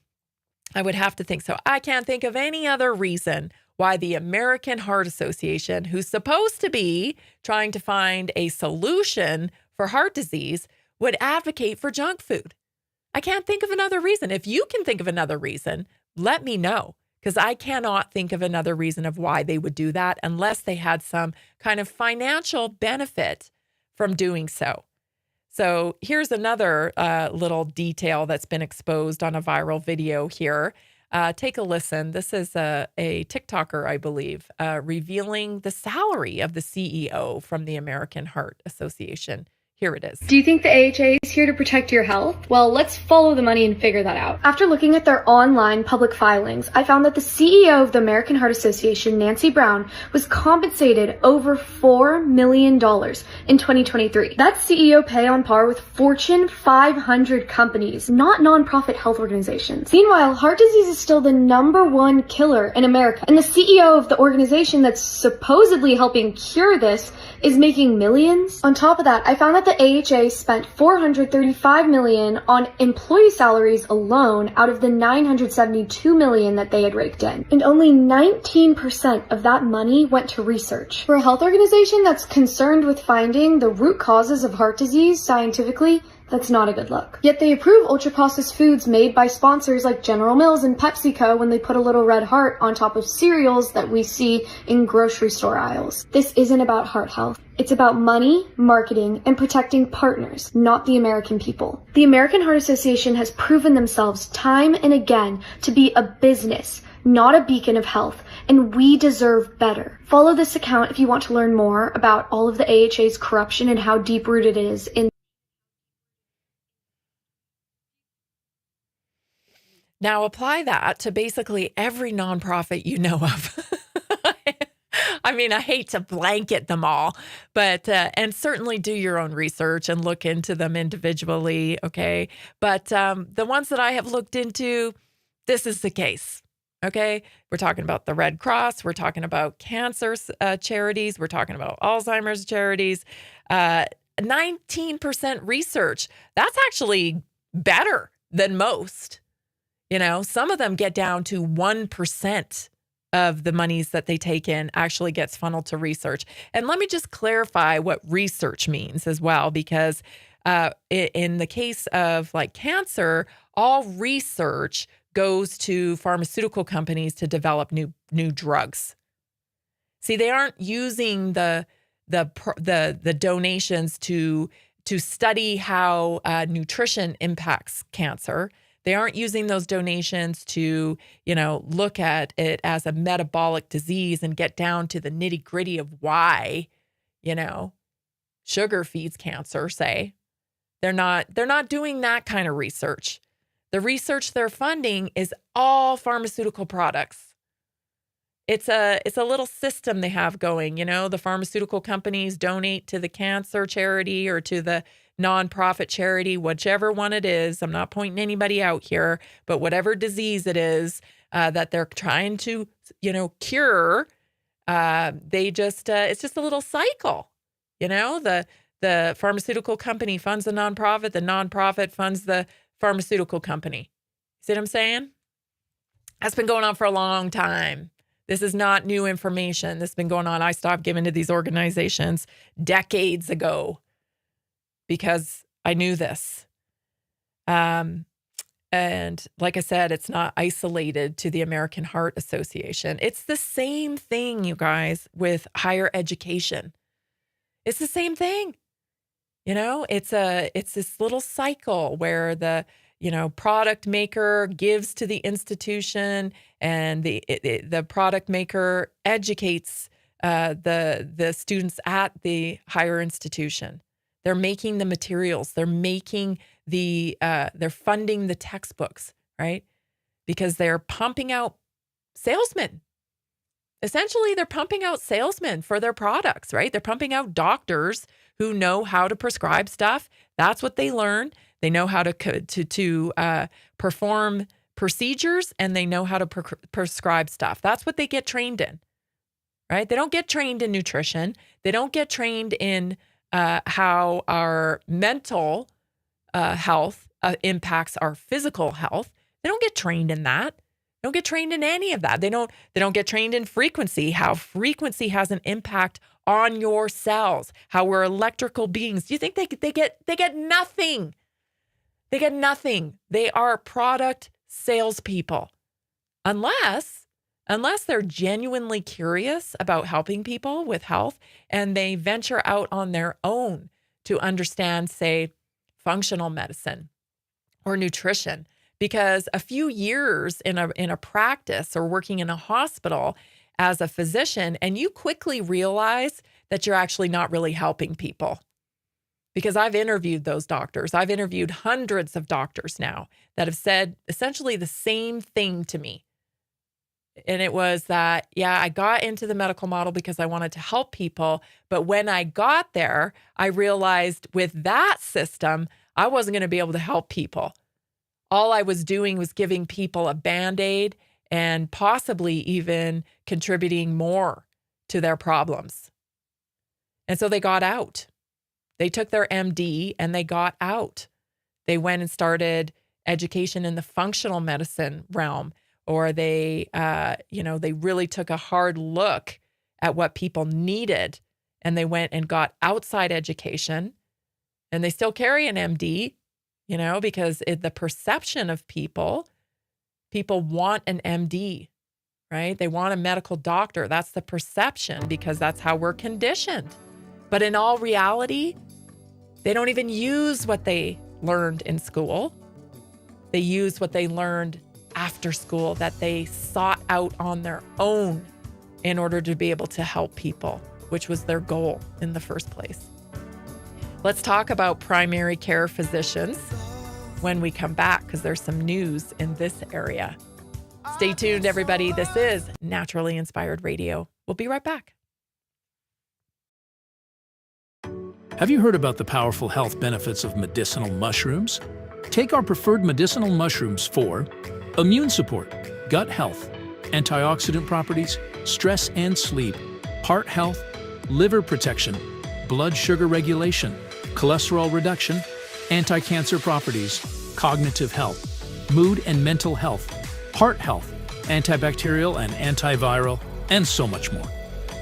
I can't think of any other reason why the American Heart Association, who's supposed to be trying to find a solution for heart disease, would advocate for junk food. I can't think of another reason. If you can think of another reason, let me know. Because I cannot think of another reason of why they would do that unless they had some kind of financial benefit from doing so. So here's another little detail that's been exposed on a viral video here. Take a listen. This is a TikToker, I believe, revealing the salary of the CEO from the American Heart Association. Here it is. Do you think the AHA is here to protect your health? Well, let's follow the money and figure that out. After looking at their online public filings, I found that the CEO of the American Heart Association, Nancy Brown, was compensated over $4 million in 2023. That's CEO pay on par with Fortune 500 companies, not nonprofit health organizations. Meanwhile, heart disease is still the #1 killer in America, and the CEO of the organization that's supposedly helping cure this is making millions. On top of that, I found that the AHA spent $435 million on employee salaries alone out of the $972 million that they had raked in. And only 19% of that money went to research. For a health organization that's concerned with finding the root causes of heart disease scientifically, that's not a good look. Yet they approve ultra-processed foods made by sponsors like General Mills and PepsiCo when they put a little red heart on top of cereals that we see in grocery store aisles. This isn't about heart health. It's about money, marketing, and protecting partners, not the American people. The American Heart Association has proven themselves time and again to be a business, not a beacon of health, and we deserve better. Follow this account if you want to learn more about all of the AHA's corruption and how deep-rooted it is in. Now apply that to basically every nonprofit you know of. I mean, I hate to blanket them all, but, and certainly do your own research and look into them individually, okay? But the ones that I have looked into, this is the case, okay? We're talking about the Red Cross. We're talking about cancer charities. We're talking about Alzheimer's charities. 19% research. That's actually better than most. Some of them get down to 1% of the monies that they take in actually gets funneled to research. And let me just clarify what research means as well, because in the case of like cancer, all research goes to pharmaceutical companies to develop new drugs. See, they aren't using the donations to study how nutrition impacts cancer. They aren't using those donations to, look at it as a metabolic disease and get down to the nitty-gritty of why, sugar feeds cancer, say. They're not doing that kind of research. The research they're funding is all pharmaceutical products. It's a little system they have going. The pharmaceutical companies donate to the cancer charity or to the nonprofit charity, whichever one it is. I'm not pointing anybody out here, but whatever disease it is that they're trying to, cure, it's just a little cycle. The pharmaceutical company funds the nonprofit funds the pharmaceutical company. See what I'm saying? That's been going on for a long time. This is not new information. This has been going on. I stopped giving to these organizations decades ago because I knew this. And like I said, it's not isolated to the American Heart Association. It's the same thing, you guys, with higher education. It's the same thing. It's this little cycle where the product maker gives to the institution, and the product maker educates the students at the higher institution. They're making the materials. They're making they're funding the textbooks, right? Because they're pumping out salesmen. Essentially, they're pumping out salesmen for their products, right? They're pumping out doctors who know how to prescribe stuff. That's what they learn. They know how to perform procedures, and they know how to prescribe stuff. That's what they get trained in, right? They don't get trained in nutrition. They don't get trained in how our mental health impacts our physical health. They don't get trained in that. They don't get trained in any of that. They don't get trained in frequency, how frequency has an impact on your cells, how we're electrical beings. Do you think they get nothing? They get nothing. They are product salespeople. Unless they're genuinely curious about helping people with health and they venture out on their own to understand, say, functional medicine or nutrition. Because a few years in a practice or working in a hospital as a physician, and you quickly realize that you're actually not really helping people. Because I've interviewed those doctors. I've interviewed hundreds of doctors now that have said essentially the same thing to me. And it was that, I got into the medical model because I wanted to help people. But when I got there, I realized with that system, I wasn't going to be able to help people. All I was doing was giving people a Band-Aid and possibly even contributing more to their problems. And so they got out. They took their MD and they got out. They went and started education in the functional medicine realm, or they really took a hard look at what people needed, and they went and got outside education, and they still carry an MD, because the perception of people want an MD, right? They want a medical doctor. That's the perception because that's how we're conditioned. But in all reality, they don't even use what they learned in school. They use what they learned after school that they sought out on their own in order to be able to help people, which was their goal in the first place. Let's talk about primary care physicians when we come back, because there's some news in this area. Stay tuned, everybody. This is Naturally Inspired Radio. We'll be right back. Have you heard about the powerful health benefits of medicinal mushrooms? Take our preferred medicinal mushrooms for immune support, gut health, antioxidant properties, stress and sleep, heart health, liver protection, blood sugar regulation, cholesterol reduction, anti-cancer properties, cognitive health, mood and mental health, heart health, antibacterial and antiviral, and so much more.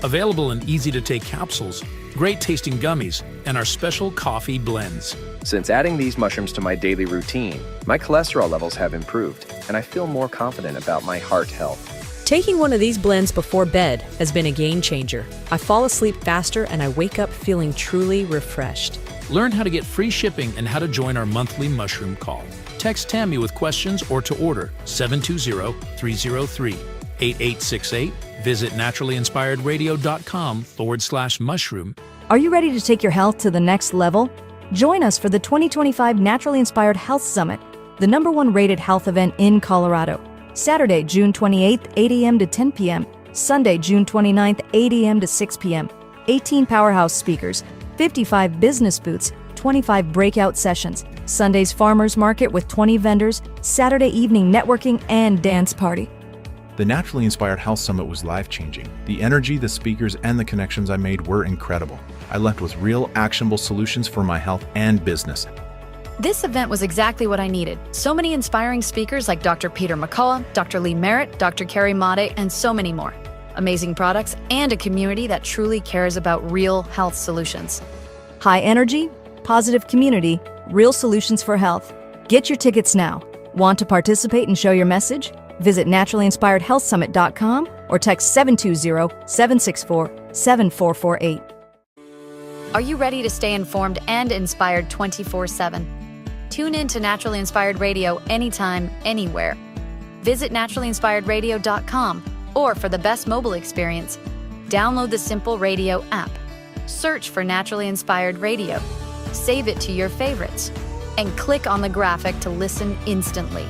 Available in easy-to-take capsules, great-tasting gummies, and our special coffee blends. Since adding these mushrooms to my daily routine, my cholesterol levels have improved, and I feel more confident about my heart health. Taking one of these blends before bed has been a game changer. I fall asleep faster and I wake up feeling truly refreshed. Learn how to get free shipping and how to join our monthly mushroom call. Text Tammy with questions or to order 720-303-8868. Visit naturallyinspiredradio.com/mushroom. Are you ready to take your health to the next level? Join us for the 2025 Naturally Inspired Health Summit, the #1 rated health event in Colorado. Saturday, June 28th, 8 a.m. to 10 p.m. Sunday, June 29th, 8 a.m. to 6 p.m. 18 powerhouse speakers, 55 business booths, 25 breakout sessions. Sunday's farmers market with 20 vendors, Saturday evening networking and dance party. The Naturally Inspired Health Summit was life-changing. The energy, the speakers, and the connections I made were incredible. I left with real, actionable solutions for my health and business. This event was exactly what I needed. So many inspiring speakers like Dr. Peter McCullough, Dr. Lee Merritt, Dr. Carrie Made, and so many more. Amazing products and a community that truly cares about real health solutions. High energy, positive community, real solutions for health. Get your tickets now. Want to participate and show your message? Visit naturallyinspiredhealthsummit.com or text 720-764-7448. Are you ready to stay informed and inspired 24/7? Tune in to Naturally Inspired Radio anytime, anywhere. Visit naturallyinspiredradio.com, or for the best mobile experience, download the Simple Radio app. Search for Naturally Inspired Radio, save it to your favorites, and click on the graphic to listen instantly.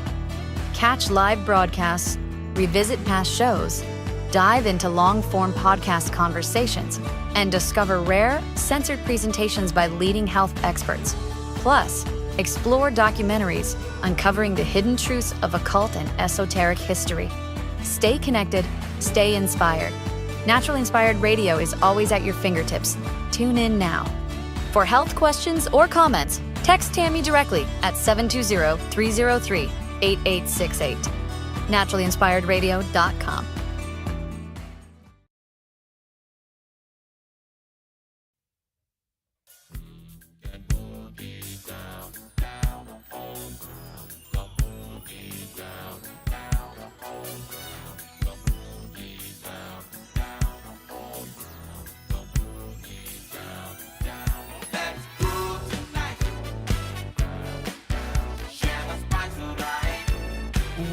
Catch live broadcasts, revisit past shows, dive into long-form podcast conversations, and discover rare, censored presentations by leading health experts. Plus, explore documentaries uncovering the hidden truths of occult and esoteric history. Stay connected, stay inspired. Naturally Inspired Radio is always at your fingertips. Tune in now. For health questions or comments, text Tammy directly at 720-303-8868. naturallyinspiredradio.com.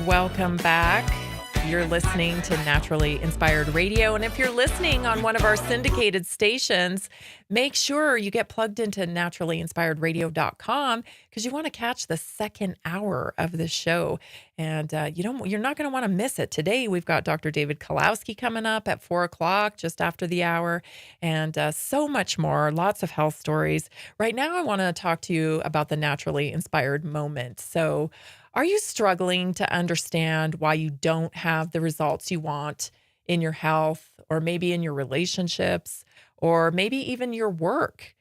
Welcome back. You're listening to Naturally Inspired Radio. And if you're listening on one of our syndicated stations, make sure you get plugged into naturallyinspiredradio.com because you want to catch the second hour of the show. And you're not going to want to miss it. Today, we've got Dr. David Kalowski coming up at 4 o'clock, just after the hour, and so much more, lots of health stories. Right now, I want to talk to you about the Naturally Inspired moment. So, are you struggling to understand why you don't have the results you want in your health, or maybe in your relationships, or maybe even your work?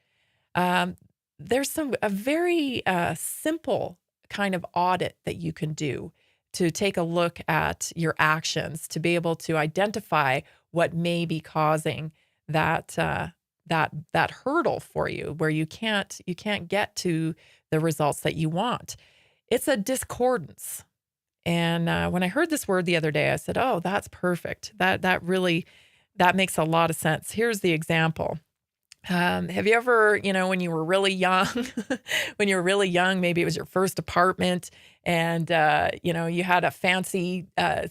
There's a very simple kind of audit that you can do to take a look at your actions to be able to identify what may be causing that hurdle for you, where you can't get to the results that you want. It's a discordance. And when I heard this word the other day, I said, oh, that's perfect. That makes a lot of sense. Here's the example. Have you ever, when you were really young, maybe it was your first apartment and, you had a fancy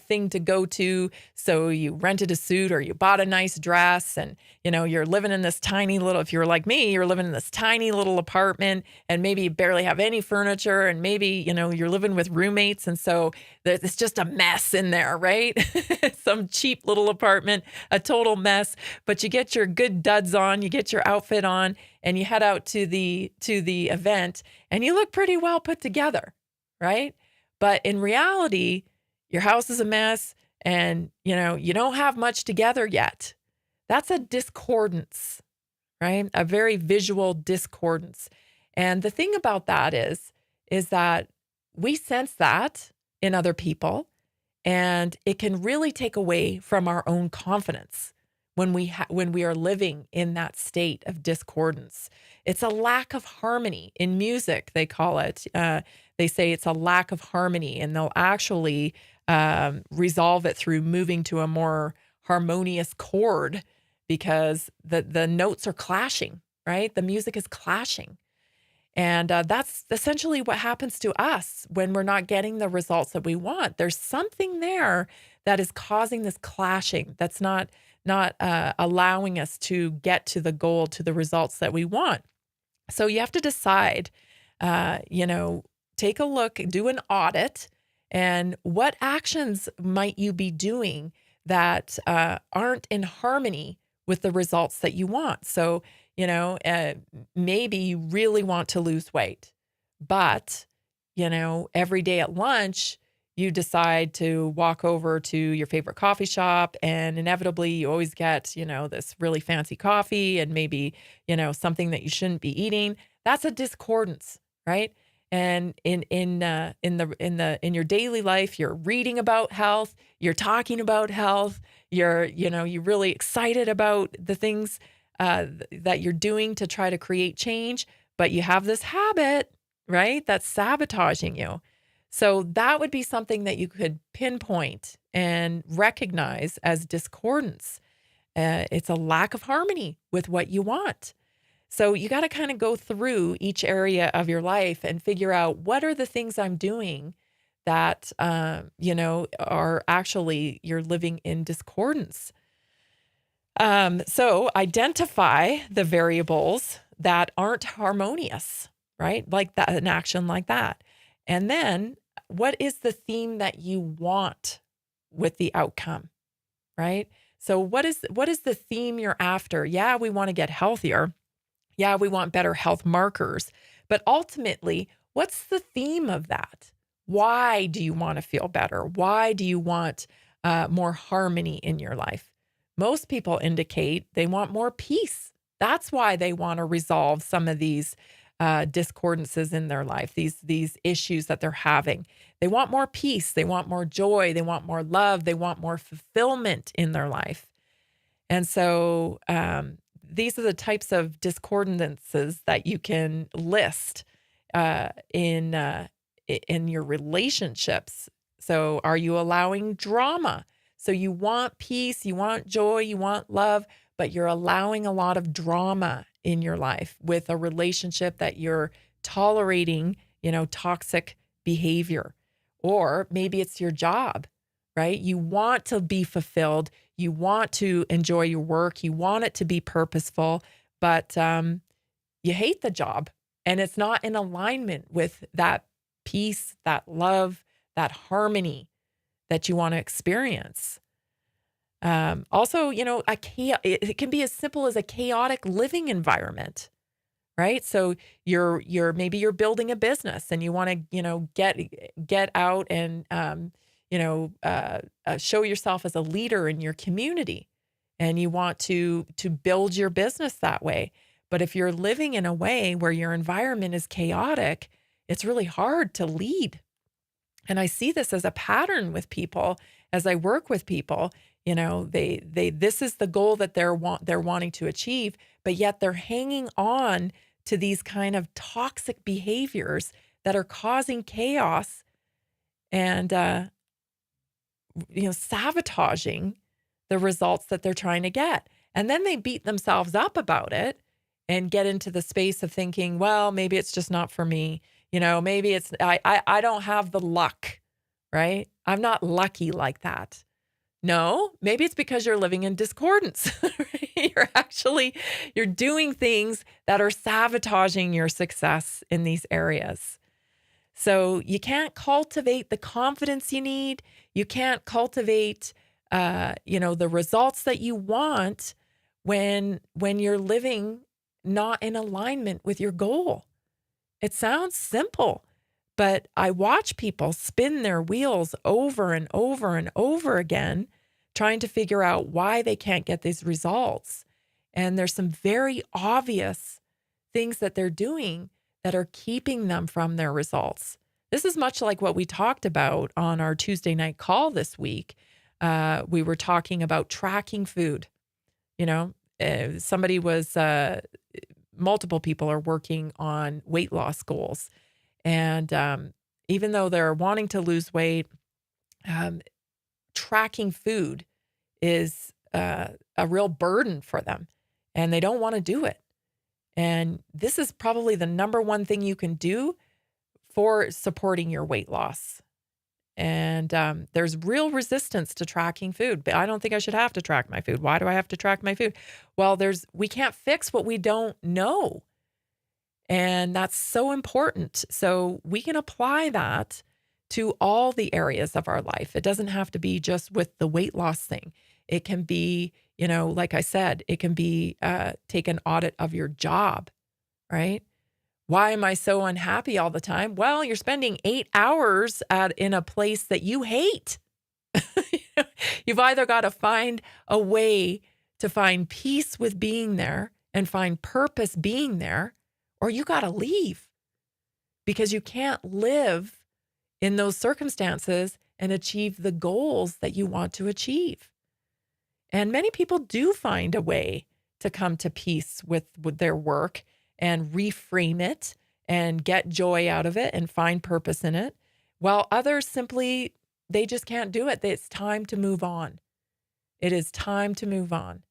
thing to go to. So you rented a suit or you bought a nice dress and, you're living in this tiny little, if you're like me, you're living in this tiny little apartment and maybe you barely have any furniture and maybe, you're living with roommates. And so it's just a mess in there, right? Some cheap little apartment, a total mess, but you get your good duds on, you get your outfit on and you head out to the event and you look pretty well put together, right? But in reality, your house is a mess and, you don't have much together yet. That's a discordance, right? A very visual discordance. And the thing about that is that we sense that in other people. And it can really take away from our own confidence when we are living in that state of discordance. It's a lack of harmony. In music, they call it. They say it's a lack of harmony, and they'll actually resolve it through moving to a more harmonious chord, because the notes are clashing, right? The music is clashing. And that's essentially what happens to us when we're not getting the results that we want. There's something there that is causing this clashing, that's not allowing us to get to the goal, to the results that we want. So you have to decide, take a look, do an audit, and what actions might you be doing that aren't in harmony with the results that you want. So, maybe you really want to lose weight, but, every day at lunch, you decide to walk over to your favorite coffee shop, and inevitably you always get, this really fancy coffee and maybe, something that you shouldn't be eating. That's a discordance, right? And in your daily life, you're reading about health, you're talking about health, you're really excited about the things that you're doing to try to create change, but you have this habit, right, that's sabotaging you. So that would be something that you could pinpoint and recognize as discordance. It's a lack of harmony with what you want. So you got to kind of go through each area of your life and figure out, what are the things I'm doing that, are actually, you're living in discordance. So identify the variables that aren't harmonious, right? Like that, an action like that. And then what is the theme that you want with the outcome, right? So what is the theme you're after? Yeah, we want to get healthier. Yeah, we want better health markers. But ultimately, what's the theme of that? Why do you want to feel better? Why do you want more harmony in your life? Most people indicate they want more peace. That's why they want to resolve some of these discordances in their life, these issues that they're having. They want more peace. They want more joy. They want more love. They want more fulfillment in their life. And so these are the types of discordances that you can list in your relationships. So are you allowing drama? So you want peace, you want joy, you want love, but you're allowing a lot of drama in your life with a relationship that you're tolerating, toxic behavior. Or maybe it's your job, right? You want to be fulfilled. You want to enjoy your work. You want it to be purposeful, but you hate the job, and it's not in alignment with that peace, that love, that harmony that you want to experience. Also, it can be as simple as a chaotic living environment, right? So maybe you're building a business and you want to, get out and, show yourself as a leader in your community, and you want to build your business that way. But if you're living in a way where your environment is chaotic, it's really hard to lead. And I see this as a pattern with people as I work with people. This is the goal that they're wanting to achieve, but yet they're hanging on to these kind of toxic behaviors that are causing chaos and sabotaging the results that they're trying to get. And then they beat themselves up about it and get into the space of thinking, well, maybe it's just not for me. Maybe it's, I don't have the luck, right? I'm not lucky like that. No, maybe it's because you're living in discordance. Right? You're doing things that are sabotaging your success in these areas. So you can't cultivate the confidence you need. You can't cultivate, the results that you want when you're living not in alignment with your goal. It sounds simple, but I watch people spin their wheels over and over and over again, trying to figure out why they can't get these results. And there's some very obvious things that they're doing that are keeping them from their results. This is much like what we talked about on our Tuesday night call this week. We were talking about tracking food. You know, somebody was, multiple people are working on weight loss goals. And even though they're wanting to lose weight, tracking food is a real burden for them, and they don't want to do it. And this is probably the number one thing you can do for supporting your weight loss. And there's real resistance to tracking food. But I don't think I should have to track my food. Why do I have to track my food? Well, we can't fix what we don't know. And that's so important. So we can apply that to all the areas of our life. It doesn't have to be just with the weight loss thing. It can be, you know, like I said, it can be take an audit of your job, right? Why am I so unhappy all the time? Well, you're spending 8 hours in a place that you hate. You've either got to find a way to find peace with being there and find purpose being there, or you got to leave, because you can't live in those circumstances and achieve the goals that you want to achieve. And many people do find a way to come to peace with their work and reframe it and get joy out of it and find purpose in it, while others simply, they just can't do it. It's time to move on. It is time to move on.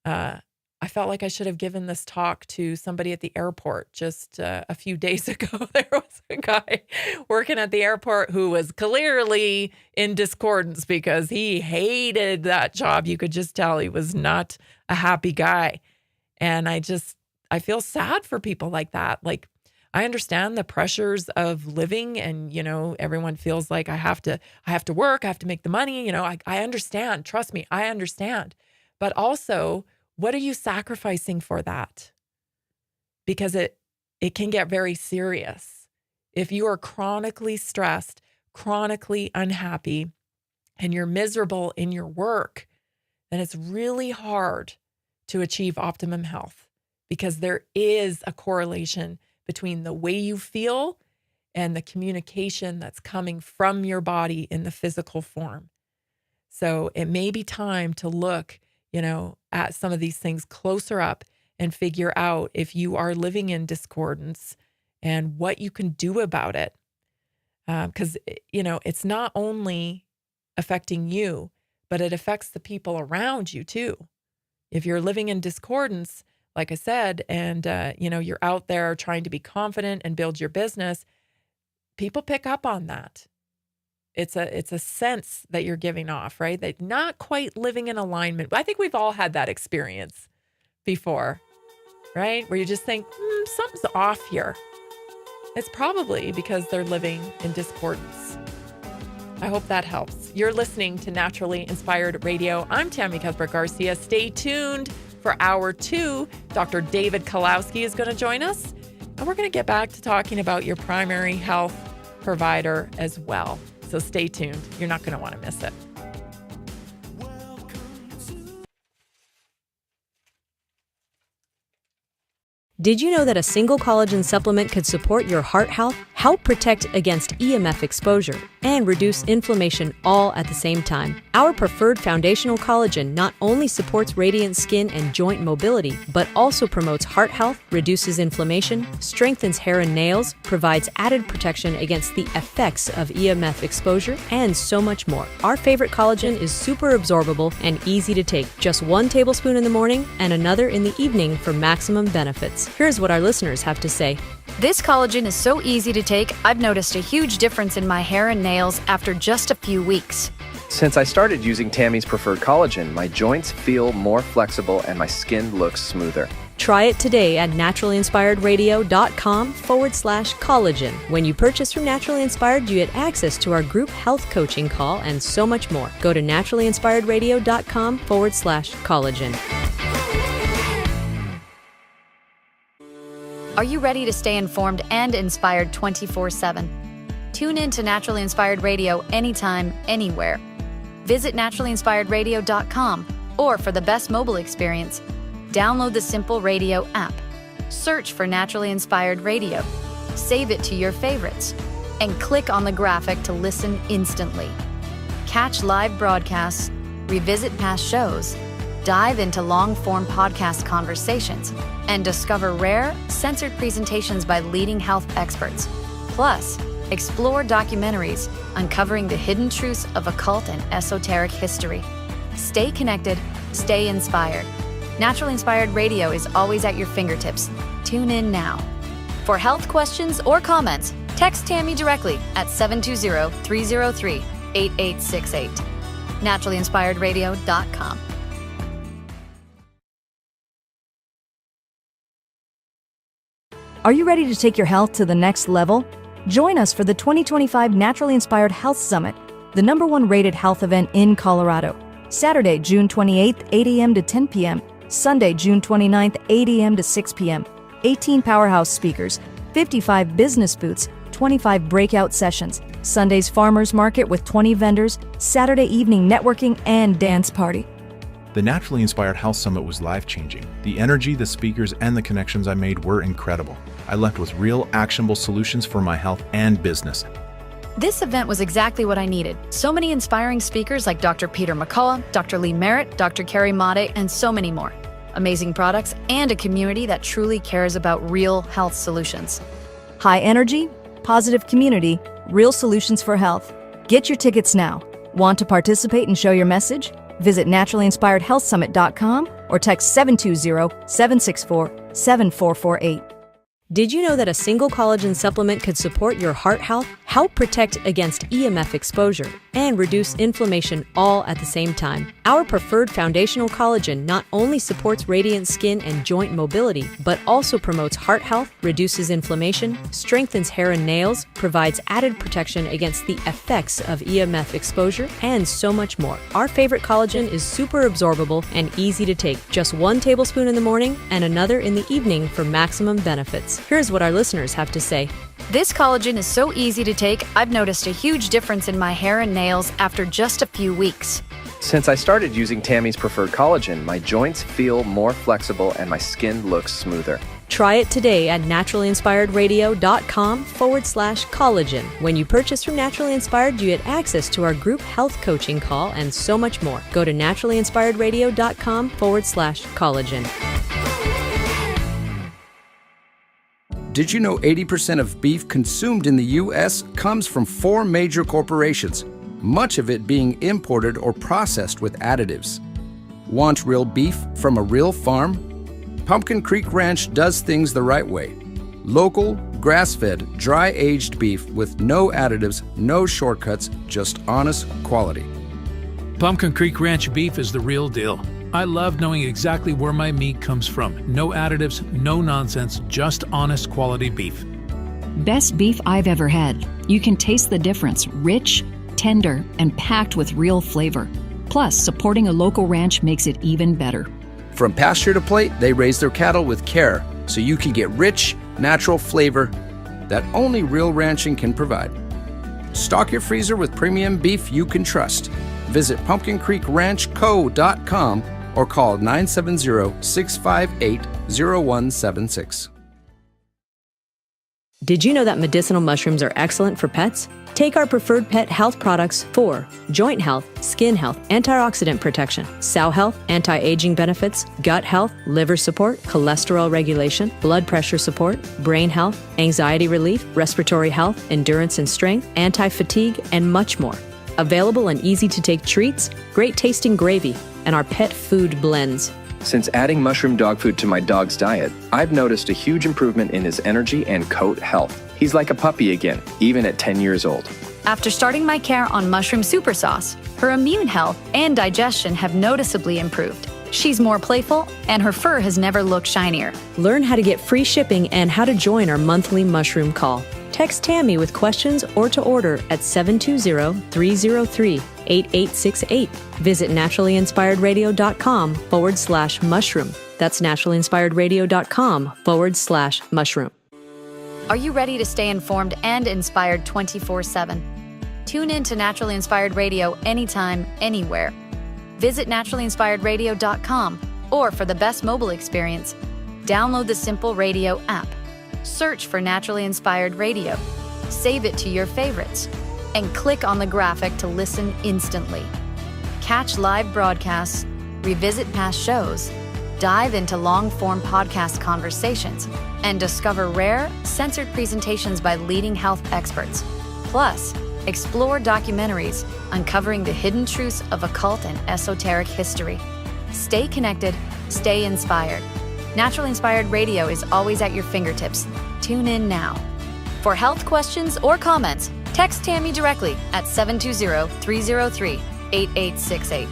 I felt like I should have given this talk to somebody at the airport just a few days ago. There was a guy working at the airport who was clearly in discordance because he hated that job. You could just tell he was not a happy guy. And I feel sad for people like that. Like, I understand the pressures of living, and, you know, everyone feels like I have to work, I have to make the money. You know, I understand. Trust me, I understand. But also, what are you sacrificing for that? Because it can get very serious. If you are chronically stressed, chronically unhappy, and you're miserable in your work, then it's really hard to achieve optimum health, because there is a correlation between the way you feel and the communication that's coming from your body in the physical form. So it may be time to look, you know, at some of these things closer up and figure out if you are living in discordance and what you can do about it. Because, you know, it's not only affecting you, but it affects the people around you too. If you're living in discordance, like I said, and, you know, you're out there trying to be confident and build your business, people pick up on that. It's a sense that you're giving off, right? That not quite living in alignment. I think we've all had that experience before, right? Where you just think, something's off here. It's probably because they're living in discordance. I hope that helps. You're listening to Naturally Inspired Radio. I'm Tammy Cuthbert Garcia. Stay tuned for hour 2. Dr. David Kalowski is going to join us, and we're going to get back to talking about your primary health provider as well. So stay tuned. You're not going to want to miss it. Did you know that a single collagen supplement could support your heart health, help protect against EMF exposure, and reduce inflammation all at the same time? Our preferred foundational collagen not only supports radiant skin and joint mobility, but also promotes heart health, reduces inflammation, strengthens hair and nails, provides added protection against the effects of EMF exposure, and so much more. Our favorite collagen is super absorbable and easy to take. Just 1 tablespoon in the morning and another in the evening for maximum benefits. Here's what our listeners have to say. This collagen is so easy to take, I've noticed a huge difference in my hair and nails after just a few weeks. Since I started using Tammy's Preferred Collagen, my joints feel more flexible and my skin looks smoother. Try it today at naturallyinspiredradio.com/collagen. When you purchase from Naturally Inspired, you get access to our group health coaching call and so much more. Go to naturallyinspiredradio.com/collagen. Are you ready to stay informed and inspired 24/7? Tune in to Naturally Inspired Radio anytime, anywhere. Visit naturallyinspiredradio.com, or for the best mobile experience, download the Simple Radio app. Search for Naturally Inspired Radio. Save it to your favorites. and click on the graphic to listen instantly. Catch live broadcasts, revisit past shows, dive into long-form podcast conversations, and discover rare, censored presentations by leading health experts. Plus, explore documentaries uncovering the hidden truths of occult and esoteric history. Stay connected, stay inspired. Naturally Inspired Radio is always at your fingertips. Tune in now. For health questions or comments, text Tammy directly at 720-303-8868. NaturallyInspiredRadio.com. Are you ready to take your health to the next level? Join us for the 2025 Naturally Inspired Health Summit, the #1 rated health event in Colorado. Saturday, June 28th, 8 a.m. to 10 p.m. Sunday, June 29th, 8 a.m. to 6 p.m. 18 powerhouse speakers, 55 business booths, 25 breakout sessions, Sunday's farmers market with 20 vendors, Saturday evening networking and dance party. The Naturally Inspired Health Summit was life-changing. The energy, the speakers, and the connections I made were incredible. I left with real, actionable solutions for my health and business. This event was exactly what I needed. So many inspiring speakers like Dr. Peter McCullough, Dr. Lee Merritt, Dr. Carrie Made, and so many more. Amazing products and a community that truly cares about real health solutions. High energy, positive community, real solutions for health. Get your tickets now. Want to participate and show your message? Visit naturallyinspiredhealthsummit.com or text 720-764-7448. Did you know that a single collagen supplement could support your heart health, help protect against EMF exposure, and reduce inflammation all at the same time? Our preferred foundational collagen not only supports radiant skin and joint mobility, but also promotes heart health, reduces inflammation, strengthens hair and nails, provides added protection against the effects of EMF exposure, and so much more. Our favorite collagen is super absorbable and easy to take. Just 1 tablespoon in the morning and another in the evening for maximum benefits. Here's what our listeners have to say. This collagen is so easy to take, I've noticed a huge difference in my hair and nails after just a few weeks. Since I started using Tammy's Preferred Collagen, my joints feel more flexible and my skin looks smoother. Try it today at naturallyinspiredраdio.com/collagen. When you purchase from Naturally Inspired, you get access to our group health coaching call and so much more. Go to naturallyinspiredradio.com/collagen. Did you know 80% of beef consumed in the U.S. comes from 4 major corporations, much of it being imported or processed with additives? Want real beef from a real farm? Pumpkin Creek Ranch does things the right way. Local, grass-fed, dry-aged beef with no additives, no shortcuts, just honest quality. Pumpkin Creek Ranch beef is the real deal. I love knowing exactly where my meat comes from. No additives, no nonsense, just honest quality beef. Best beef I've ever had. You can taste the difference. Rich, tender, and packed with real flavor. Plus, supporting a local ranch makes it even better. From pasture to plate, they raise their cattle with care, so you can get rich, natural flavor that only real ranching can provide. Stock your freezer with premium beef you can trust. Visit pumpkincreekranchco.com or call 970-658-0176. Did you know that medicinal mushrooms are excellent for pets? Take our preferred pet health products for joint health, skin health, antioxidant protection, sow health, anti-aging benefits, gut health, liver support, cholesterol regulation, blood pressure support, brain health, anxiety relief, respiratory health, endurance and strength, anti-fatigue, and much more. Available in easy-to-take treats, great-tasting gravy, and our pet food blends. Since adding mushroom dog food to my dog's diet, I've noticed a huge improvement in his energy and coat health. He's like a puppy again, even at 10 years old. After starting my care on mushroom super sauce, her immune health and digestion have noticeably improved. She's more playful, and her fur has never looked shinier. Learn how to get free shipping and how to join our monthly mushroom call. Text Tammy with questions or to order at 720-303-8868. Visit naturallyinspiredradio.com/mushroom. That's naturallyinspiredradio.com/mushroom. Are you ready to stay informed and inspired 24/7? Tune in to Naturally Inspired Radio anytime, anywhere. Visit naturallyinspiredradio.com, or for the best mobile experience, download the Simple Radio app. Search for Naturally Inspired Radio. save it to your favorites, and click on the graphic to listen instantly. Catch live broadcasts, revisit past shows, dive into long-form podcast conversations, and discover rare, censored presentations by leading health experts. Plus, explore documentaries uncovering the hidden truths of occult and esoteric history. Stay connected, stay inspired. Naturally Inspired Radio is always at your fingertips. Tune in now. For health questions or comments, text Tammy directly at 720-303-8868.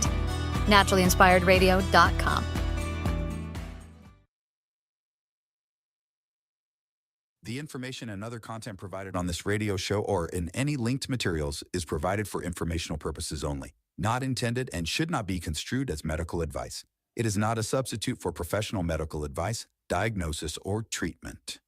NaturallyInspiredRadio.com. The information and other content provided on this radio show or in any linked materials is provided for informational purposes only, not intended and should not be construed as medical advice. It is not a substitute for professional medical advice, diagnosis, or treatment.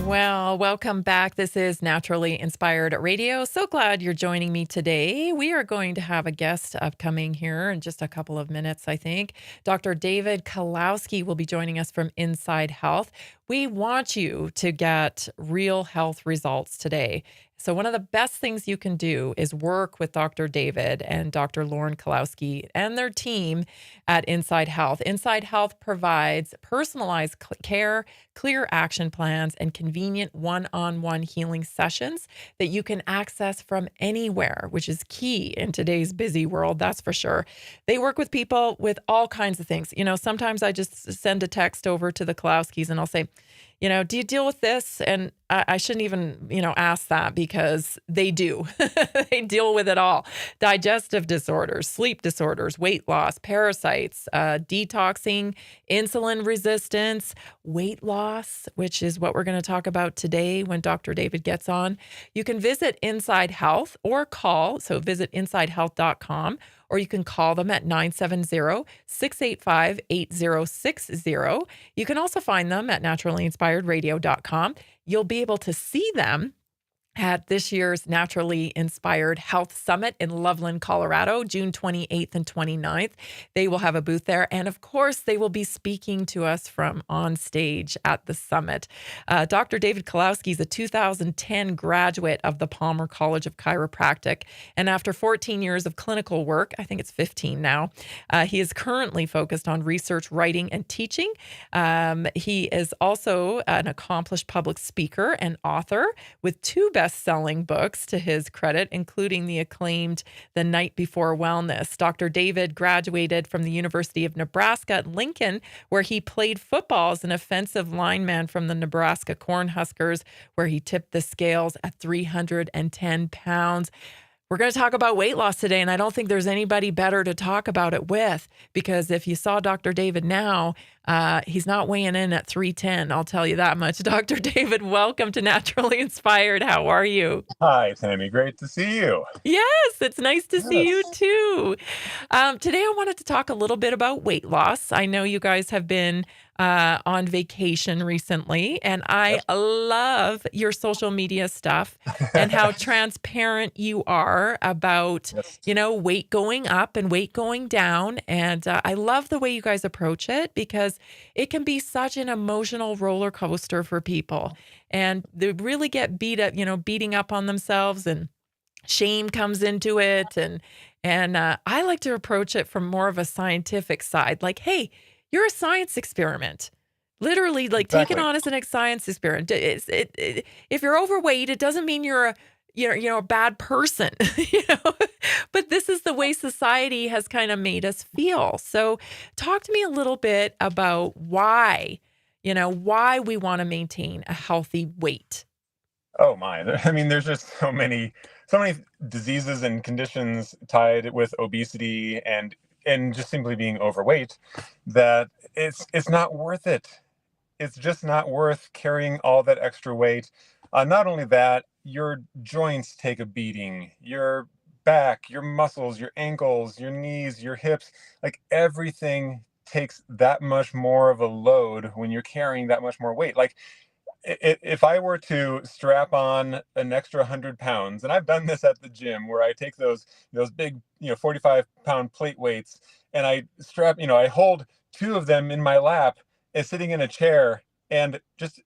Well, welcome back. This is Naturally Inspired Radio. So glad you're joining me today. We are going to have a guest upcoming here in just a couple of minutes, I think. Dr. David Kalowski will be joining us from Inside Health. We want you to get real health results today. So one of the best things you can do is work with Dr. David and Dr. Lauren Kalowski and their team at Inside Health. Inside Health provides personalized care, clear action plans, and convenient one-on-one healing sessions that you can access from anywhere, which is key in today's busy world, that's for sure. They work with people with all kinds of things. You know, sometimes I just send a text over to the Kalowskis and I'll say, you know, do you deal with this? And I shouldn't even, ask that because they do. They deal with it all. Digestive disorders, sleep disorders, weight loss, parasites, detoxing, insulin resistance, weight loss, which is what we're going to talk about today when Dr. David gets on. You can visit Inside Health or call. So visit insidehealth.com. Or you can call them at 970-685-8060. You can also find them at naturallyinspiredradio.com. You'll be able to see them at this year's Naturally Inspired Health Summit in Loveland, Colorado, June 28th and 29th. They will have a booth there. And of course, they will be speaking to us from on stage at the summit. Dr. David Kalowski is a 2010 graduate of the Palmer College of Chiropractic. And after 14 years of clinical work, I think it's 15 now, he is currently focused on research, writing, and teaching. He is also an accomplished public speaker and author with 2 best-selling books to his credit, including the acclaimed The Night Before Wellness. Dr. David graduated from the University of Nebraska at Lincoln, where he played football as an offensive lineman from the Nebraska Cornhuskers, where he tipped the scales at 310 pounds. We're going to talk about weight loss today, and I don't think there's anybody better to talk about it with, because if you saw Dr. David now, he's not weighing in at 310. I'll tell you that much. Dr. David, welcome to Naturally Inspired. How are you? Hi, Tammy. Great to see you. Yes, it's nice to see you too. Today, I wanted to talk a little bit about weight loss. I know you guys have been on vacation recently, and I love your social media stuff and how transparent you are about, weight going up and weight going down. And I love the way you guys approach it, because it can be such an emotional roller coaster for people, and they really get beating up on themselves, and shame comes into it. And I like to approach it from more of a scientific side, like, hey, you're a science experiment. Literally, take it on as a science experiment. If you're overweight, it doesn't mean you're a bad person, But this is the way society has kind of made us feel. So, talk to me a little bit about why we want to maintain a healthy weight. Oh my! I mean, there's just so many diseases and conditions tied with obesity and just simply being overweight, that it's not worth it. It's just not worth carrying all that extra weight. Not only that, your joints take a beating. Your back, your muscles, your ankles, your knees, your hips, like everything takes that much more of a load when you're carrying that much more weight. Like if I were to strap on an extra 100 pounds, and I've done this at the gym where I take those big, 45-pound plate weights, and I strap, I hold two of them in my lap and sitting in a chair, and just,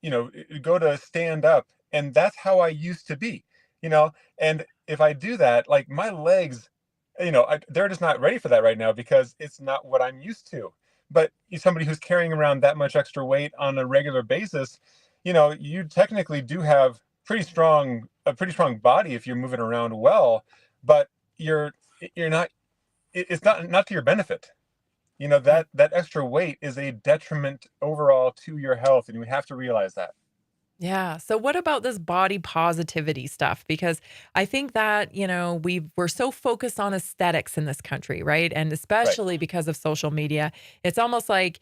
go to stand up. And that's how I used to be, and if I do that, like my legs, they're just not ready for that right now because it's not what I'm used to. But somebody who's carrying around that much extra weight on a regular basis, you technically do have a pretty strong body if you're moving around well, but you're not, it's not to your benefit. That extra weight is a detriment overall to your health, and you have to realize that. Yeah. So what about this body positivity stuff? Because I think that, we're so focused on aesthetics in this country, right? And especially because of social media, it's almost like,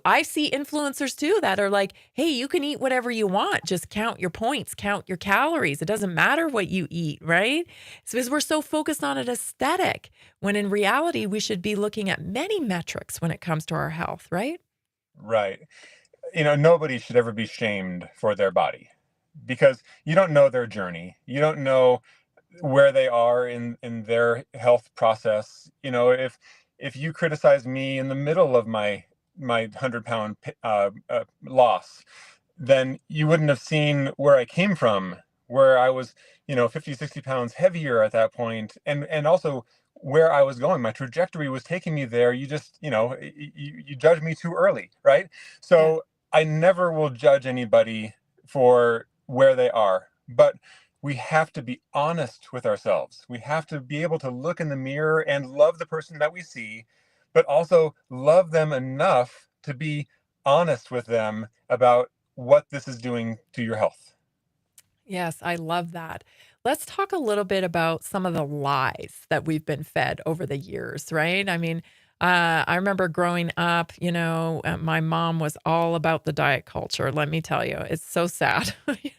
I see influencers too that are like, hey, you can eat whatever you want. Just count your points, count your calories. It doesn't matter what you eat, right? So because we're so focused on an aesthetic, when in reality, we should be looking at many metrics when it comes to our health, right? Right. Nobody should ever be shamed for their body because you don't know their journey. You don't know where they are in their health process. If you criticize me in the middle of my 100-pound loss, then you wouldn't have seen where I came from, where I was, 50, 60 pounds heavier at that point, and also where I was going. My trajectory was taking me there. You just, you judged me too early, right? So I never will judge anybody for where they are, but we have to be honest with ourselves. We have to be able to look in the mirror and love the person that we see, but also love them enough to be honest with them about what this is doing to your health. Yes, I love that. Let's talk a little bit about some of the lies that we've been fed over the years, right? I mean, I remember growing up, my mom was all about the diet culture. Let me tell you, it's so sad.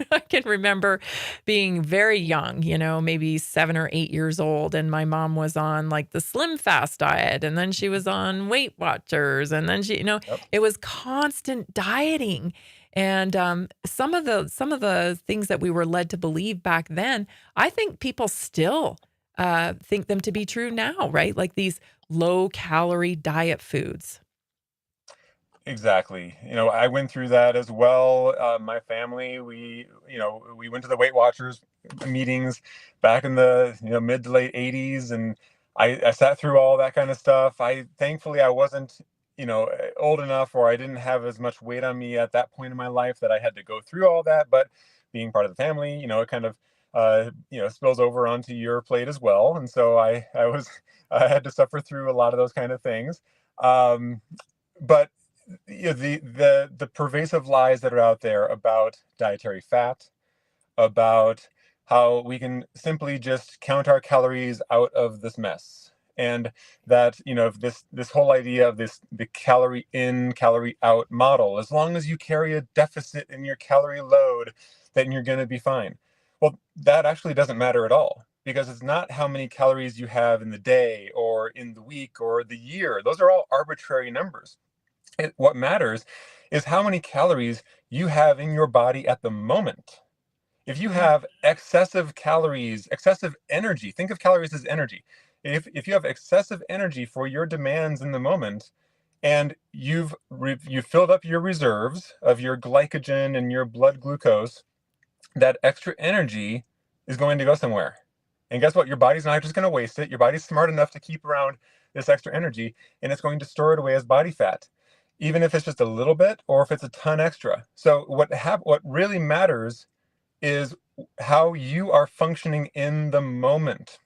I can remember being very young, maybe 7 or 8 years old. And my mom was on like the Slim Fast diet. And then she was on Weight Watchers. And then she, it was constant dieting. And some of the things that we were led to believe back then, I think people still think them to be true now, right? Like these low calorie diet foods. Exactly. I went through that as well. My family, we went to the Weight Watchers meetings back in the mid to late 80s, and I sat through all that kind of stuff. Thankfully I wasn't old enough, or I didn't have as much weight on me at that point in my life that I had to go through all that. But being part of the family, it kind of spills over onto your plate as well. And so I had to suffer through a lot of those kind of things. But the pervasive lies that are out there about dietary fat, about how we can simply just count our calories out of this mess. And that, this whole idea of the calorie in, calorie out model, as long as you carry a deficit in your calorie load, then you're going to be fine. Well, that actually doesn't matter at all, because it's not how many calories you have in the day or in the week or the year. Those are all arbitrary numbers. What matters is how many calories you have in your body at the moment. If you have excessive calories, excessive energy, think of calories as energy. If you have excessive energy for your demands in the moment, and you've filled up your reserves of your glycogen and your blood glucose, that extra energy is going to go somewhere. And guess what? Your body's not just going to waste it. Your body's smart enough to keep around this extra energy, and it's going to store it away as body fat, even if it's just a little bit or if it's a ton extra. So what really matters is how you are functioning in the moment.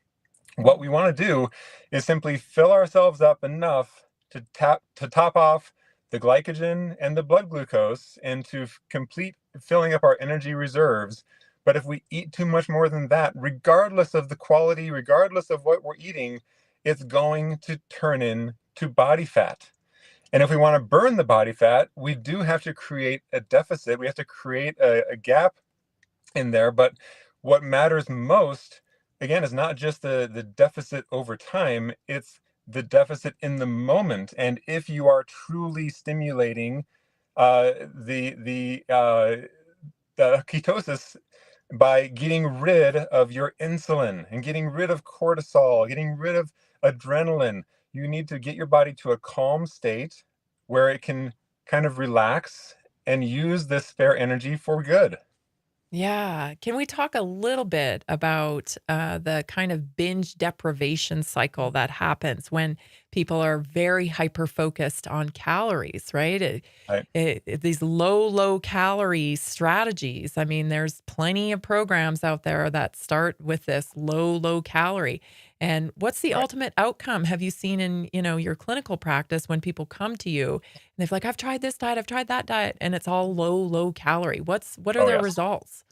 What we want to do is simply fill ourselves up enough to top off the glycogen and the blood glucose and to complete filling up our energy reserves. But if we eat too much more than that, regardless of the quality, regardless of what we're eating, it's going to turn into body fat. And if we want to burn the body fat, we do have to create a deficit. We have to create a gap in there. But what matters most again, is not just the deficit over time, it's the deficit in the moment. And if you are truly stimulating the ketosis by getting rid of your insulin and getting rid of cortisol, getting rid of adrenaline, you need to get your body to a calm state where it can kind of relax and use this spare energy for good. Yeah. Can we talk a little bit about the kind of binge deprivation cycle that happens when people are very hyper focused on calories, right? These low calorie strategies. I mean, there's plenty of programs out there that start with this low calorie. And what's the ultimate outcome? Have you seen in, your clinical practice when people come to you and they're like, I've tried this diet, I've tried that diet, and it's all low calorie. What are their results?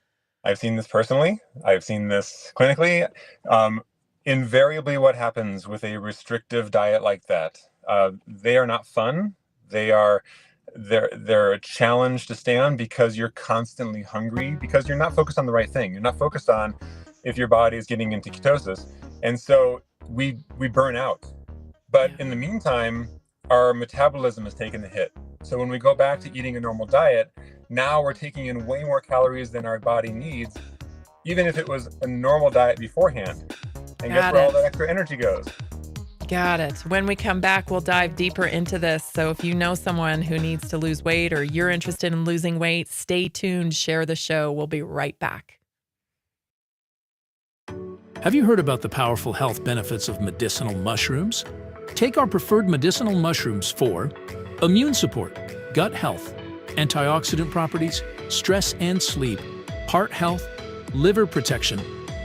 I've seen this personally. I've seen this clinically. Invariably, what happens with a restrictive diet like that, they are not fun. They're a challenge to stay on because you're constantly hungry, because you're not focused on the right thing. You're not focused on if your body is getting into ketosis. And so we burn out. But in the meantime, our metabolism has taken a hit. So when we go back to eating a normal diet, now we're taking in way more calories than our body needs, even if it was a normal diet beforehand. And guess where all that extra energy goes? Got it. When we come back, we'll dive deeper into this. So if you know someone who needs to lose weight or you're interested in losing weight, stay tuned, share the show. We'll be right back. Have you heard about the powerful health benefits of medicinal mushrooms? Take our preferred medicinal mushrooms for immune support, gut health, antioxidant properties, stress and sleep, heart health, liver protection,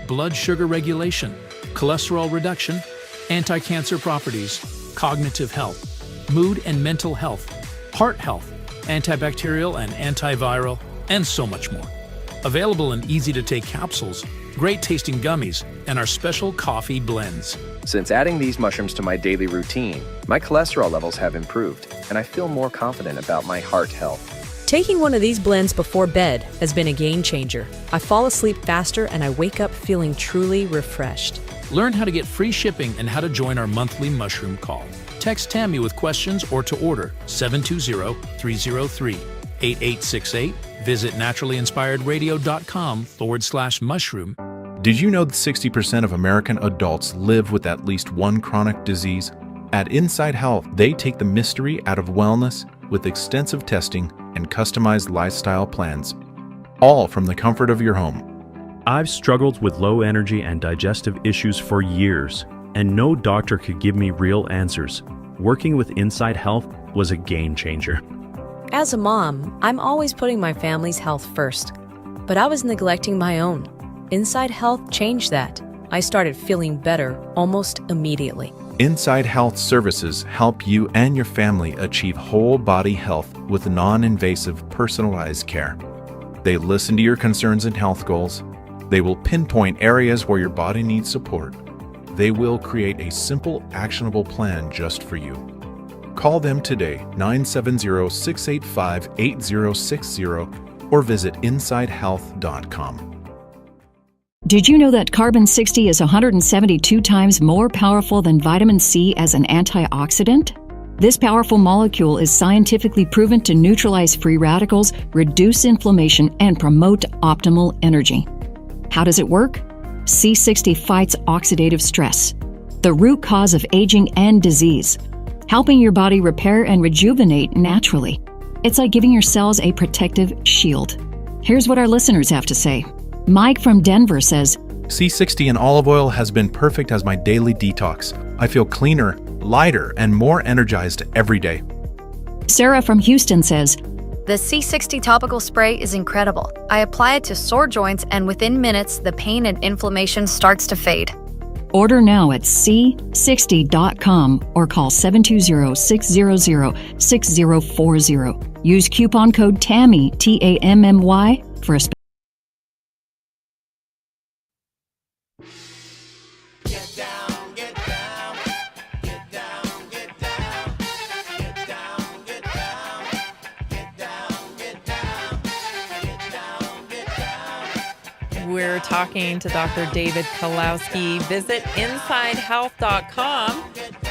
blood sugar regulation, cholesterol reduction, anti-cancer properties, cognitive health, mood and mental health, heart health, antibacterial and antiviral, and so much more. Available in easy-to-take capsules, great-tasting gummies, and our special coffee blends. Since adding these mushrooms to my daily routine, my cholesterol levels have improved, and I feel more confident about my heart health. Taking one of these blends before bed has been a game changer. I fall asleep faster and I wake up feeling truly refreshed. Learn how to get free shipping and how to join our monthly mushroom call. Text Tammy with questions or to order 720-303-8868. Visit naturallyinspiredradio.com/mushroom. Did you know that 60% of American adults live with at least one chronic disease? At Inside Health, they take the mystery out of wellness with extensive testing and customized lifestyle plans, all from the comfort of your home. I've struggled with low energy and digestive issues for years, and no doctor could give me real answers. Working with Inside Health was a game changer. As a mom, I'm always putting my family's health first, but I was neglecting my own. Inside Health changed that. I started feeling better almost immediately. Inside Health services help you and your family achieve whole body health with non-invasive personalized care. They listen to your concerns and health goals. They will pinpoint areas where your body needs support. They will create a simple, actionable plan just for you. Call them today, 970-685-8060, or visit InsideHealth.com. Did you know that carbon 60 is 172 times more powerful than vitamin C as an antioxidant? This powerful molecule is scientifically proven to neutralize free radicals, reduce inflammation, and promote optimal energy. How does it work? C60 fights oxidative stress, the root cause of aging and disease, helping your body repair and rejuvenate naturally. It's like giving your cells a protective shield. Here's what our listeners have to say. Mike from Denver says, C60 and olive oil has been perfect as my daily detox. I feel cleaner, lighter, and more energized every day. Sarah from Houston says, the C60 topical spray is incredible. I apply it to sore joints, and within minutes, the pain and inflammation starts to fade. Order now at c60.com or call 720-600-6040. Use coupon code TAMMY, T-A-M-M-Y, for a We're talking to Dr. David Kalowski. Visit InsideHealth.com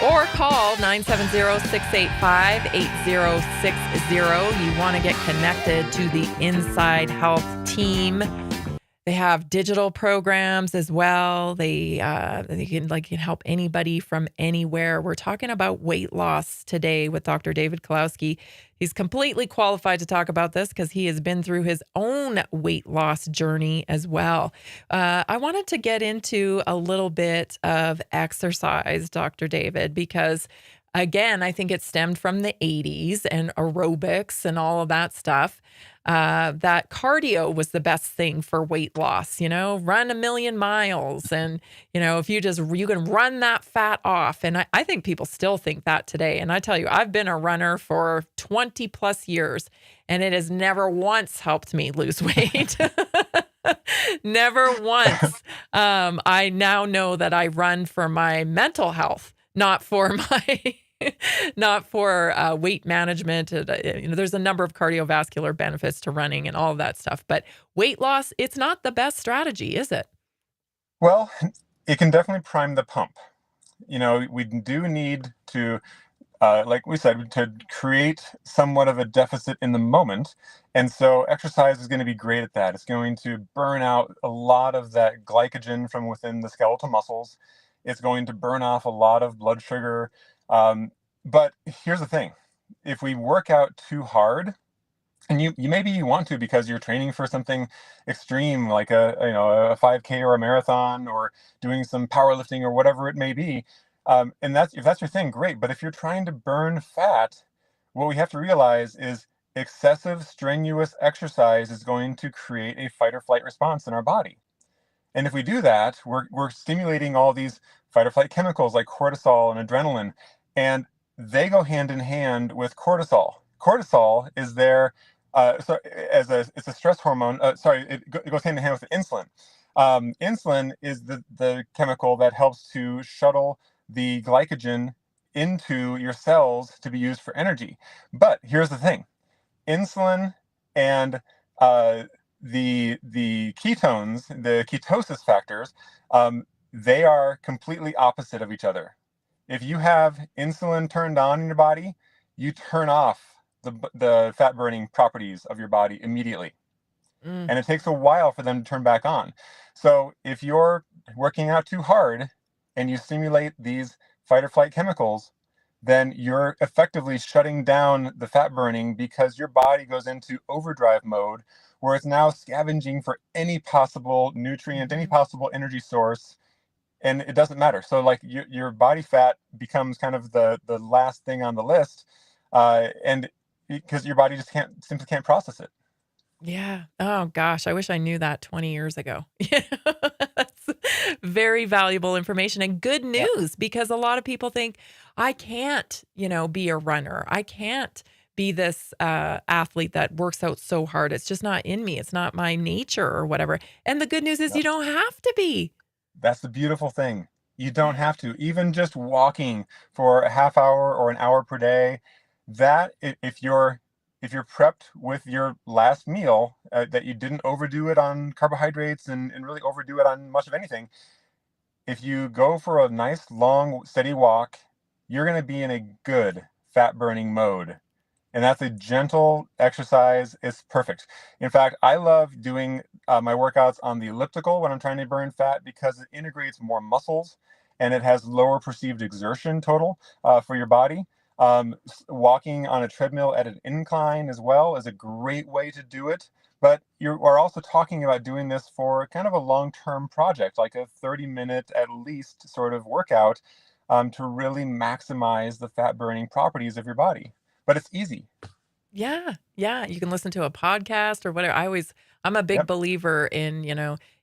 or call 970-685-8060. You want to get connected to the Inside Health team. They have digital programs as well. They can help anybody from anywhere. We're talking about weight loss today with Dr. David Kalowski. He's completely qualified to talk about this because he has been through his own weight loss journey as well. I wanted to get into a little bit of exercise, Dr. David, because again, I think it stemmed from the 80s and aerobics and all of that stuff. That cardio was the best thing for weight loss, run 1,000,000 miles. And, if you can run that fat off. And I think people still think that today. And I tell you, I've been a runner for 20 plus years and it has never once helped me lose weight. Never once. I now know that I run for my mental health, not for weight management. There's a number of cardiovascular benefits to running and all of that stuff. But weight loss, it's not the best strategy, is it? Well, it can definitely prime the pump. We do need to, like we said, to create somewhat of a deficit in the moment. And so exercise is going to be great at that. It's going to burn out a lot of that glycogen from within the skeletal muscles. It's going to burn off a lot of blood sugar. But here's the thing. If we work out too hard, and you maybe want to because you're training for something extreme like a 5K or a marathon or doing some powerlifting or whatever it may be, and if that's your thing, great. But if you're trying to burn fat, what we have to realize is excessive strenuous exercise is going to create a fight or flight response in our body. And if we do that, we're stimulating all these fight or flight chemicals like cortisol and adrenaline, and they go hand in hand with cortisol. Cortisol is there, it's a stress hormone. It goes hand in hand with insulin. Insulin is the chemical that helps to shuttle the glycogen into your cells to be used for energy. But here's the thing: insulin and the ketones, the ketosis factors, they are completely opposite of each other. If you have insulin turned on in your body, you turn off the fat burning properties of your body immediately. And it takes a while for them to turn back on. So if you're working out too hard and you stimulate these fight or flight chemicals, then you're effectively shutting down the fat burning because your body goes into overdrive mode where it's now scavenging for any possible nutrient, any possible energy source, and it doesn't matter. So like your body fat becomes kind of the last thing on the list, and because your body just simply can't process it. Yeah. Oh gosh, I wish I knew that 20 years ago. That's very valuable information and good news because a lot of people think I can't, be a runner. I can't be this athlete that works out so hard. It's just not in me. It's not my nature or whatever. And the good news is you don't have to be. That's the beautiful thing. You don't have to. Even just walking for a half hour or an hour per day, that if you're prepped with your last meal, that you didn't overdo it on carbohydrates and really overdo it on much of anything, if you go for a nice, long, steady walk, you're going to be in a good fat burning mode. And that's a gentle exercise. It's perfect. In fact, I love doing my workouts on the elliptical when I'm trying to burn fat because it integrates more muscles and it has lower perceived exertion total for your body. Walking on a treadmill at an incline as well is a great way to do it. But you are also talking about doing this for kind of a long-term project, like a 30-minute at least sort of workout to really maximize the fat-burning properties of your body. But it's easy. Yeah. Yeah. You can listen to a podcast or whatever. I'm a big believer in,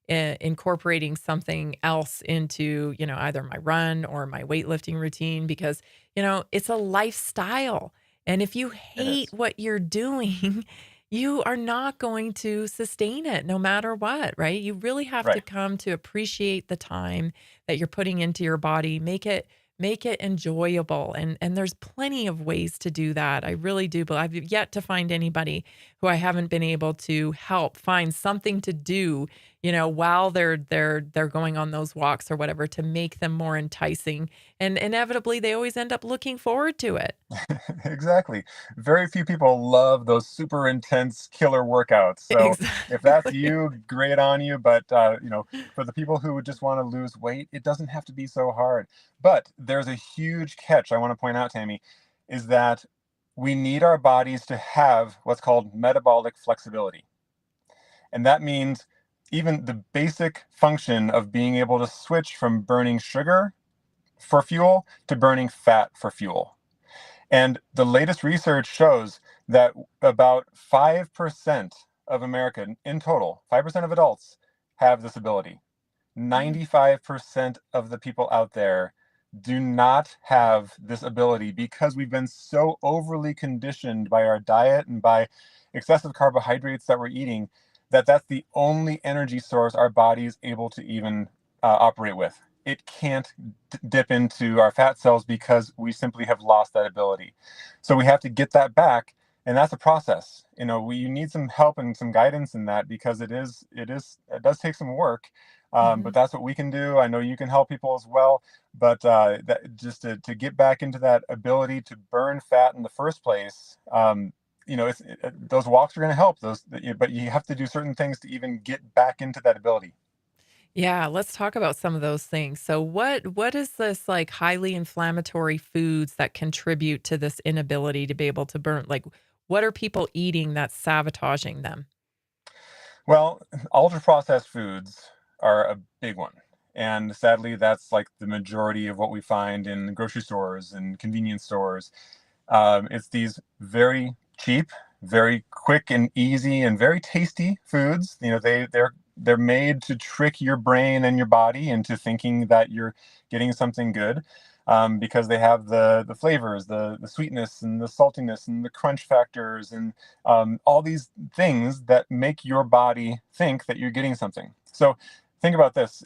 incorporating something else into, either my run or my weightlifting routine because, it's a lifestyle. And if you hate what you're doing, you are not going to sustain it no matter what, right? You really have to come to appreciate the time that you're putting into your body, make it enjoyable. And there's plenty of ways to do that. I really do. But I've yet to find anybody who I haven't been able to help find something to do, while they're going on those walks or whatever, to make them more enticing. And inevitably they always end up looking forward to it. Exactly. Very few people love those super intense killer workouts. So if that's you, great on you. But for the people who just want to lose weight, it doesn't have to be so hard. But there's a huge catch I want to point out, Tammy, is that we need our bodies to have what's called metabolic flexibility. And that means even the basic function of being able to switch from burning sugar for fuel to burning fat for fuel. And the latest research shows that about 5% of America in total, 5% of adults have this ability. 95% of the people out there do not have this ability because we've been so overly conditioned by our diet and by excessive carbohydrates that we're eating that's the only energy source our body is able to even operate with. It can't dip into our fat cells because we simply have lost that ability. So we have to get that back, and that's a process. You need some help and some guidance in that because it does take some work. But that's what we can do. I know you can help people as well. But just to get back into that ability to burn fat in the first place, those walks are going to help but you have to do certain things to even get back into that ability. Yeah, let's talk about some of those things. So what is this like highly inflammatory foods that contribute to this inability to be able to burn? Like, what are people eating that's sabotaging them? Well, ultra processed foods are a big one. And sadly, that's like the majority of what we find in grocery stores and convenience stores. It's these very cheap, very quick and easy and very tasty foods. They're made to trick your brain and your body into thinking that you're getting something good, because they have the flavors, the sweetness and the saltiness and the crunch factors and all these things that make your body think that you're getting something. So think about this.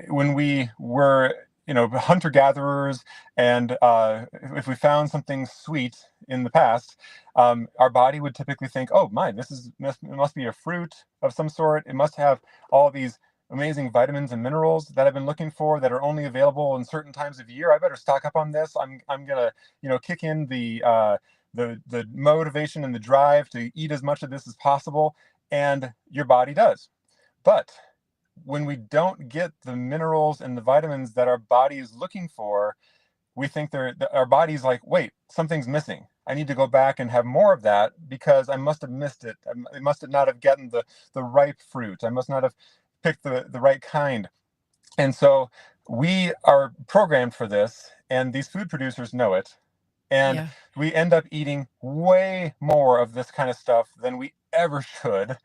When we were hunter-gatherers, and if we found something sweet in the past, our body would typically think, oh my, it must be a fruit of some sort. It must have all these amazing vitamins and minerals that I've been looking for that are only available in certain times of year. I better stock up on this. I'm gonna kick in the motivation and the drive to eat as much of this as possible, and your body does. But when we don't get the minerals and the vitamins that our body is looking for, we think our body's like, wait, something's missing. I need to go back and have more of that because I must have missed it. I must not have gotten the ripe fruit. I must not have picked the right kind. And so we are programmed for this, and these food producers know it. And we end up eating way more of this kind of stuff than we ever should.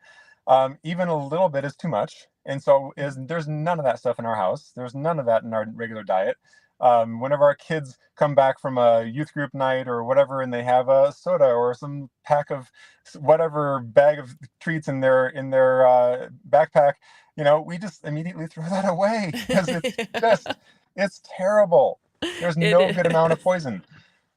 Even a little bit is too much. And so there's none of that stuff in our house. There's none of that in our regular diet. Whenever our kids come back from a youth group night or whatever, and they have a soda or some pack of whatever bag of treats in their backpack, we just immediately throw that away because it's terrible. There's no good amount of poison.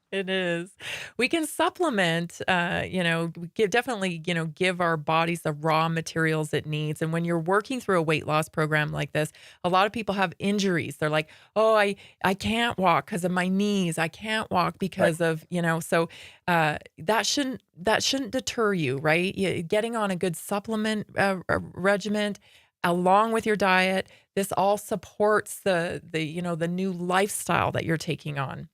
It is. We can supplement, definitely, give our bodies the raw materials it needs. And when you're working through a weight loss program like this, a lot of people have injuries. They're like, oh, I can't walk because of my knees. I can't walk because of, so that shouldn't deter you, right? Getting on a good supplement regimen along with your diet, this all supports the new lifestyle that you're taking on.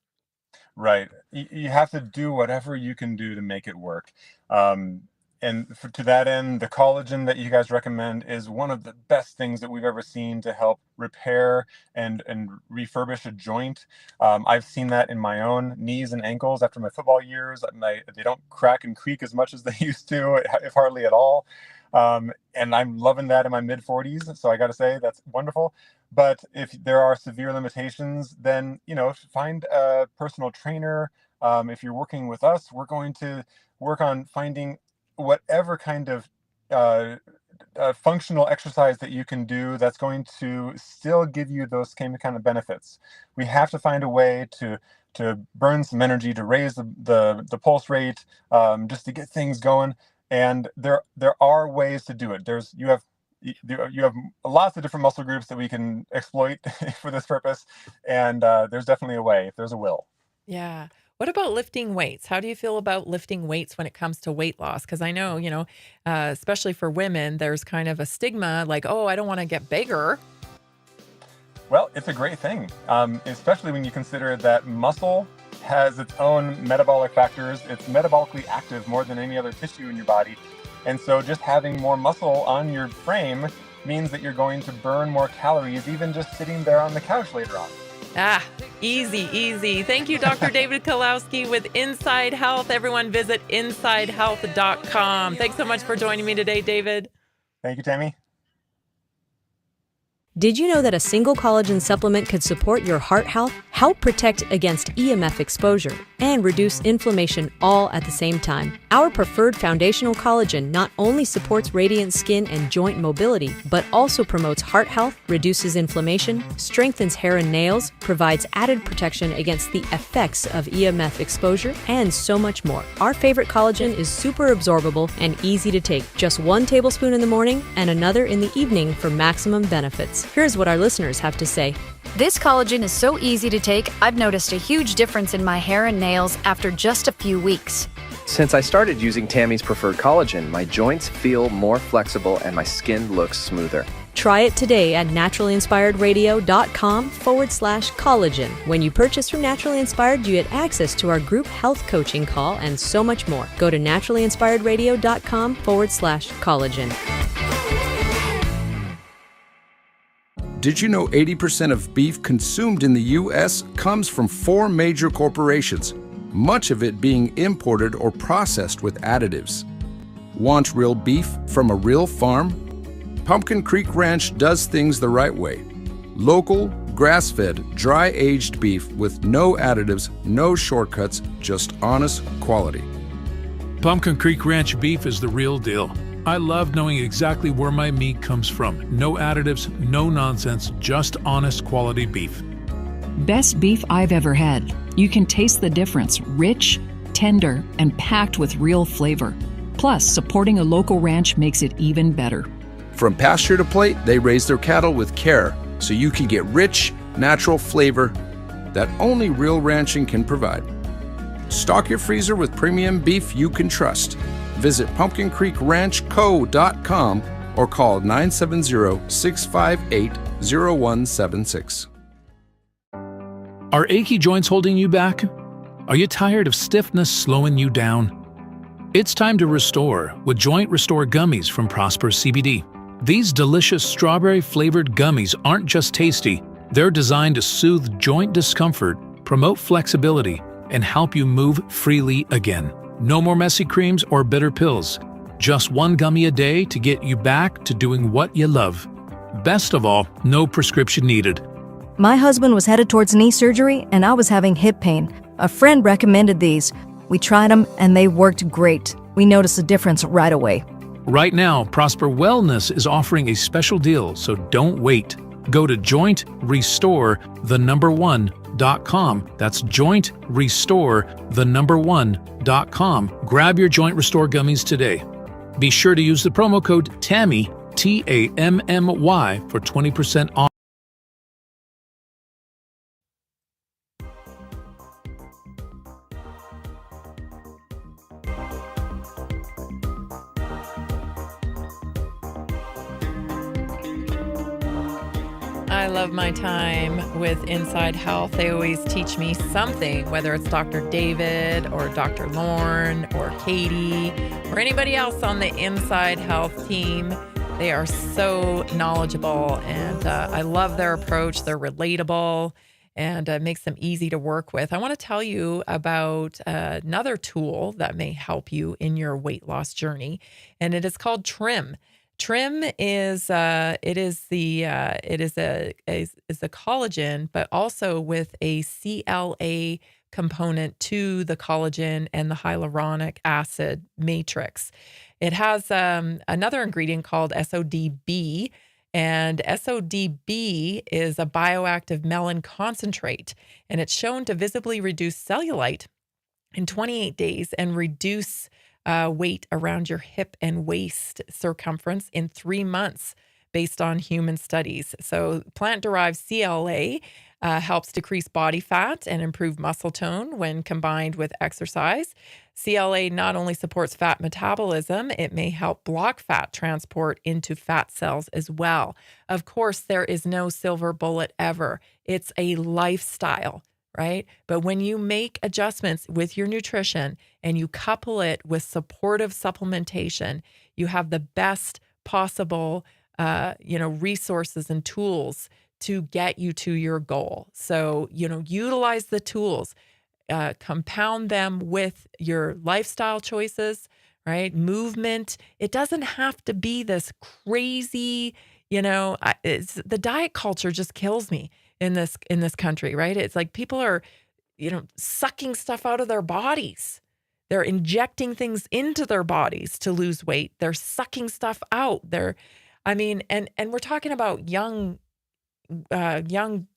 Right. You have to do whatever you can do to make it work. To that end, the collagen that you guys recommend is one of the best things that we've ever seen to help repair and refurbish a joint. I've seen that in my own knees and ankles after my football years. They don't crack and creak as much as they used to, if hardly at all. And I'm loving that in my mid-40s. So I got to say, that's wonderful. But if there are severe limitations, then, find a personal trainer. If you're working with us, we're going to work on finding whatever kind of functional exercise that you can do that's going to still give you those same kind of benefits. We have to find a way to burn some energy, to raise the pulse rate, just to get things going. And there are ways to do it. You have you have lots of different muscle groups that we can exploit for this purpose, and there's definitely a way if there's a will. Yeah. What about lifting weights? How do you feel about lifting weights when it comes to weight loss? Because I know, especially for women, there's kind of a stigma like, oh, I don't want to get bigger. Well, it's a great thing, especially when you consider that muscle has its own metabolic factors. It's metabolically active more than any other tissue in your body. And so just having more muscle on your frame means that you're going to burn more calories, even just sitting there on the couch later on. Ah, easy. Thank you, Dr. David Kulawski with Inside Health. Everyone visit InsideHealth.com. Thanks so much for joining me today, David. Thank you, Tammy. Did you know that a single collagen supplement could support your heart health, help protect against EMF exposure, and reduce inflammation all at the same time? Our preferred foundational collagen not only supports radiant skin and joint mobility, but also promotes heart health, reduces inflammation, strengthens hair and nails, provides added protection against the effects of EMF exposure, and so much more. Our favorite collagen is super absorbable and easy to take. Just 1 tablespoon in the morning and another in the evening for maximum benefits. Here's what our listeners have to say. This collagen is so easy to take, I've noticed a huge difference in my hair and nails after just a few weeks. Since I started using Tammy's Preferred Collagen, my joints feel more flexible and my skin looks smoother. Try it today at naturalinspiredраdio.com/collagen. When you purchase from Naturally Inspired, you get access to our group health coaching call and so much more. Go to naturalinspiredradio.com/collagen. Did you know 80% of beef consumed in the U.S. comes from 4 major corporations, much of it being imported or processed with additives? Want real beef from a real farm? Pumpkin Creek Ranch does things the right way. Local, grass-fed, dry-aged beef with no additives, no shortcuts, just honest quality. Pumpkin Creek Ranch beef is the real deal. I love knowing exactly where my meat comes from. No additives, no nonsense, just honest quality beef. Best beef I've ever had. You can taste the difference. Rich, tender, and packed with real flavor. Plus, supporting a local ranch makes it even better. From pasture to plate, they raise their cattle with care so you can get rich, natural flavor that only real ranching can provide. Stock your freezer with premium beef you can trust. Visit pumpkincreekranchco.com or call 970-658-0176. Are achy joints holding you back? Are you tired of stiffness slowing you down? It's time to restore with Joint Restore Gummies from Prosper CBD. These delicious strawberry-flavored gummies aren't just tasty, they're designed to soothe joint discomfort, promote flexibility, and help you move freely again. No more messy creams or bitter pills. Just 1 gummy a day to get you back to doing what you love. Best of all, no prescription needed. My husband was headed towards knee surgery and I was having hip pain. A friend recommended these. We tried them and they worked great. We noticed a difference right away. Right now, Prosper Wellness is offering a special deal, so don't wait. Go to jointrestore1.com. That's jointrestore1.com. Grab your Joint Restore gummies today. Be sure to use the promo code TAMMY, TAMMY, for 20% off. I love my time with Inside Health. They always teach me something, whether it's Dr. David or Dr. Lauren or Katie or anybody else on the Inside Health team. They are so knowledgeable and I love their approach. They're relatable and makes them easy to work with. I want to tell you about another tool that may help you in your weight loss journey, and it is called Trim. Trim is a collagen, but also with a CLA component to the collagen and the hyaluronic acid matrix. It has another ingredient called SODB, and SODB is a bioactive melon concentrate, and it's shown to visibly reduce cellulite in 28 days and reduce weight around your hip and waist circumference in 3 months. based on human studies. So plant-derived CLA helps decrease body fat and improve muscle tone when combined with exercise. CLA not only supports fat metabolism, it may help block fat transport into fat cells as well. Of course, there is no silver bullet ever. It's a lifestyle, right? But when you make adjustments with your nutrition and you couple it with supportive supplementation, you have the best possible resources and tools to get you to your goal. So, utilize the tools, compound them with your lifestyle choices, right? Movement. It doesn't have to be this crazy, the diet culture just kills me in this country, right? It's like people are, sucking stuff out of their bodies. They're injecting things into their bodies to lose weight. They're sucking stuff out. And we're talking about young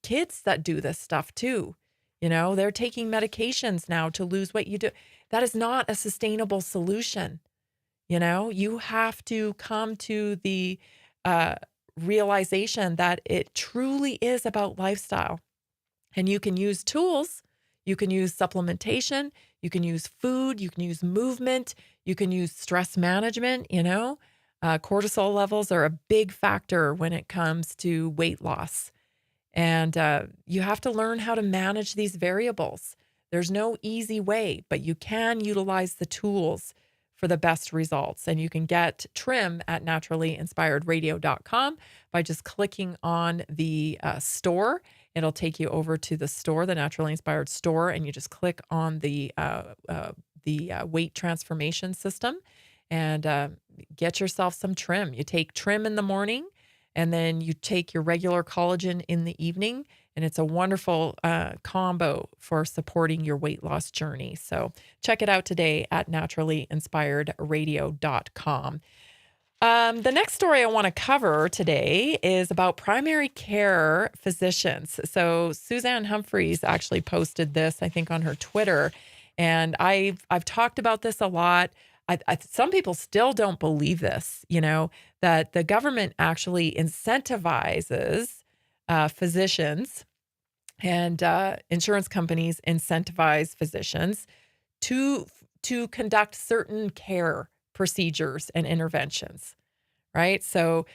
kids that do this stuff too. They're taking medications now to lose weight. That is not a sustainable solution. You have to come to the realization that it truly is about lifestyle. And you can use tools, you can use supplementation, you can use food, you can use movement, you can use stress management, cortisol levels are a big factor when it comes to weight loss. And you have to learn how to manage these variables. There's no easy way, but you can utilize the tools for the best results. And you can get trim at naturallyinspiredradio.com by just clicking on the store. It'll take you over to the store, the Naturally Inspired store, and you just click on the weight transformation system and get yourself some trim. You take trim in the morning, and then you take your regular collagen in the evening, and it's a wonderful combo for supporting your weight loss journey. So check it out today at naturallyinspiredradio.com. The next story I want to cover today is about primary care physicians. So Suzanne Humphreys actually posted this, I think, on her Twitter, and I've talked about this a lot. Some people still don't believe this, that the government actually incentivizes physicians and insurance companies incentivize physicians to conduct certain care procedures and interventions, right? So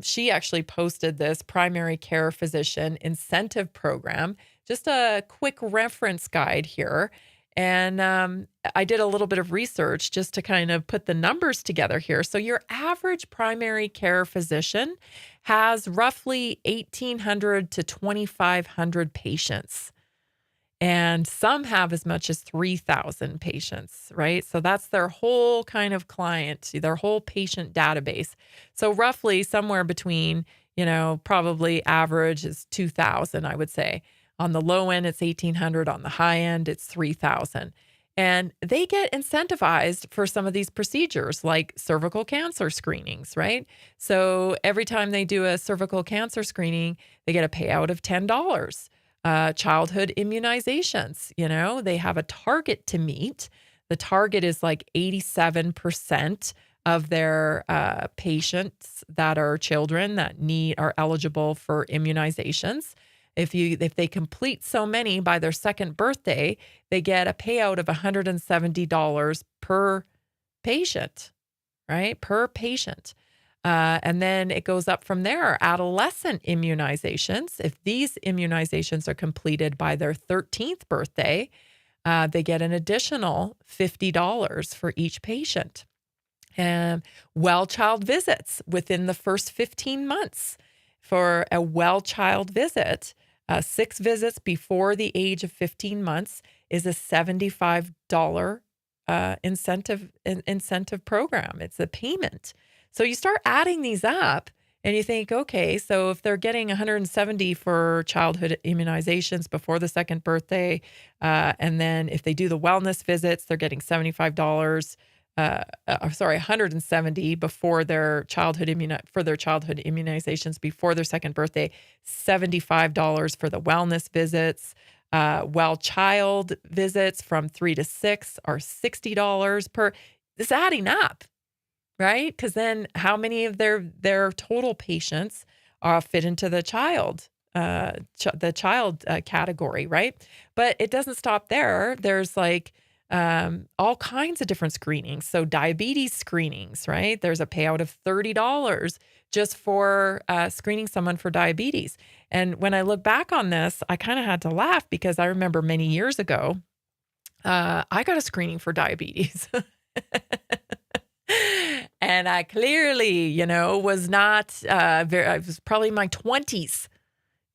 she actually posted this primary care physician incentive program, just a quick reference guide here. And I did a little bit of research just to kind of put the numbers together here. So your average primary care physician has roughly 1,800 to 2,500 patients. And some have as much as 3,000 patients, right? So that's their whole kind of client, their whole patient database. So roughly somewhere between, probably average is 2,000, I would say. On the low end, it's 1,800. On the high end, it's 3,000. And they get incentivized for some of these procedures like cervical cancer screenings, right? So every time they do a cervical cancer screening, they get a payout of $10. Childhood immunizations, they have a target to meet. The target is like 87% of their patients that are children that are eligible for immunizations. If they complete so many by their second birthday, they get a payout of $170 per patient, right? Per patient. And then it goes up from there. Adolescent immunizations, if these immunizations are completed by their 13th birthday, they get an additional $50 for each patient. And well child visits within the first 15 months. For a well child visit, 6 visits before the age of 15 months is a $75 incentive program. It's a payment. So you start adding these up and you think, okay, so if they're getting $170 for childhood immunizations before the second birthday, and then if they do the wellness visits, they're getting $75. $170 before their childhood immunizations before their second birthday, $75 for the wellness visits. Well child visits from 3 to 6 are $60 per. It's adding up. right? Because then how many of their total patients fit into the child category, right? But it doesn't stop there. There's like all kinds of different screenings. So diabetes screenings, right? There's a payout of $30 just for screening someone for diabetes. And when I look back on this, I kind of had to laugh because I remember many years ago, I got a screening for diabetes. And I clearly, was not I was probably in my 20s,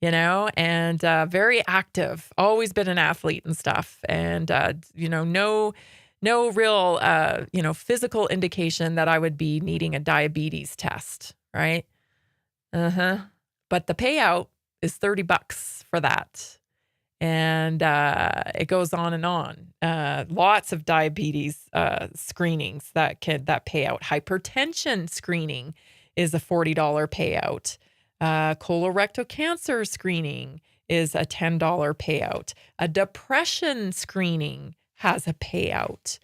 and very active, always been an athlete and stuff. And, no real, physical indication that I would be needing a diabetes test, right? But the payout is $30 for that. And it goes on and on. Lots of diabetes screenings that pay out. Hypertension screening is a $40 payout. Colorectal cancer screening is a $10 payout. A depression screening has a payout.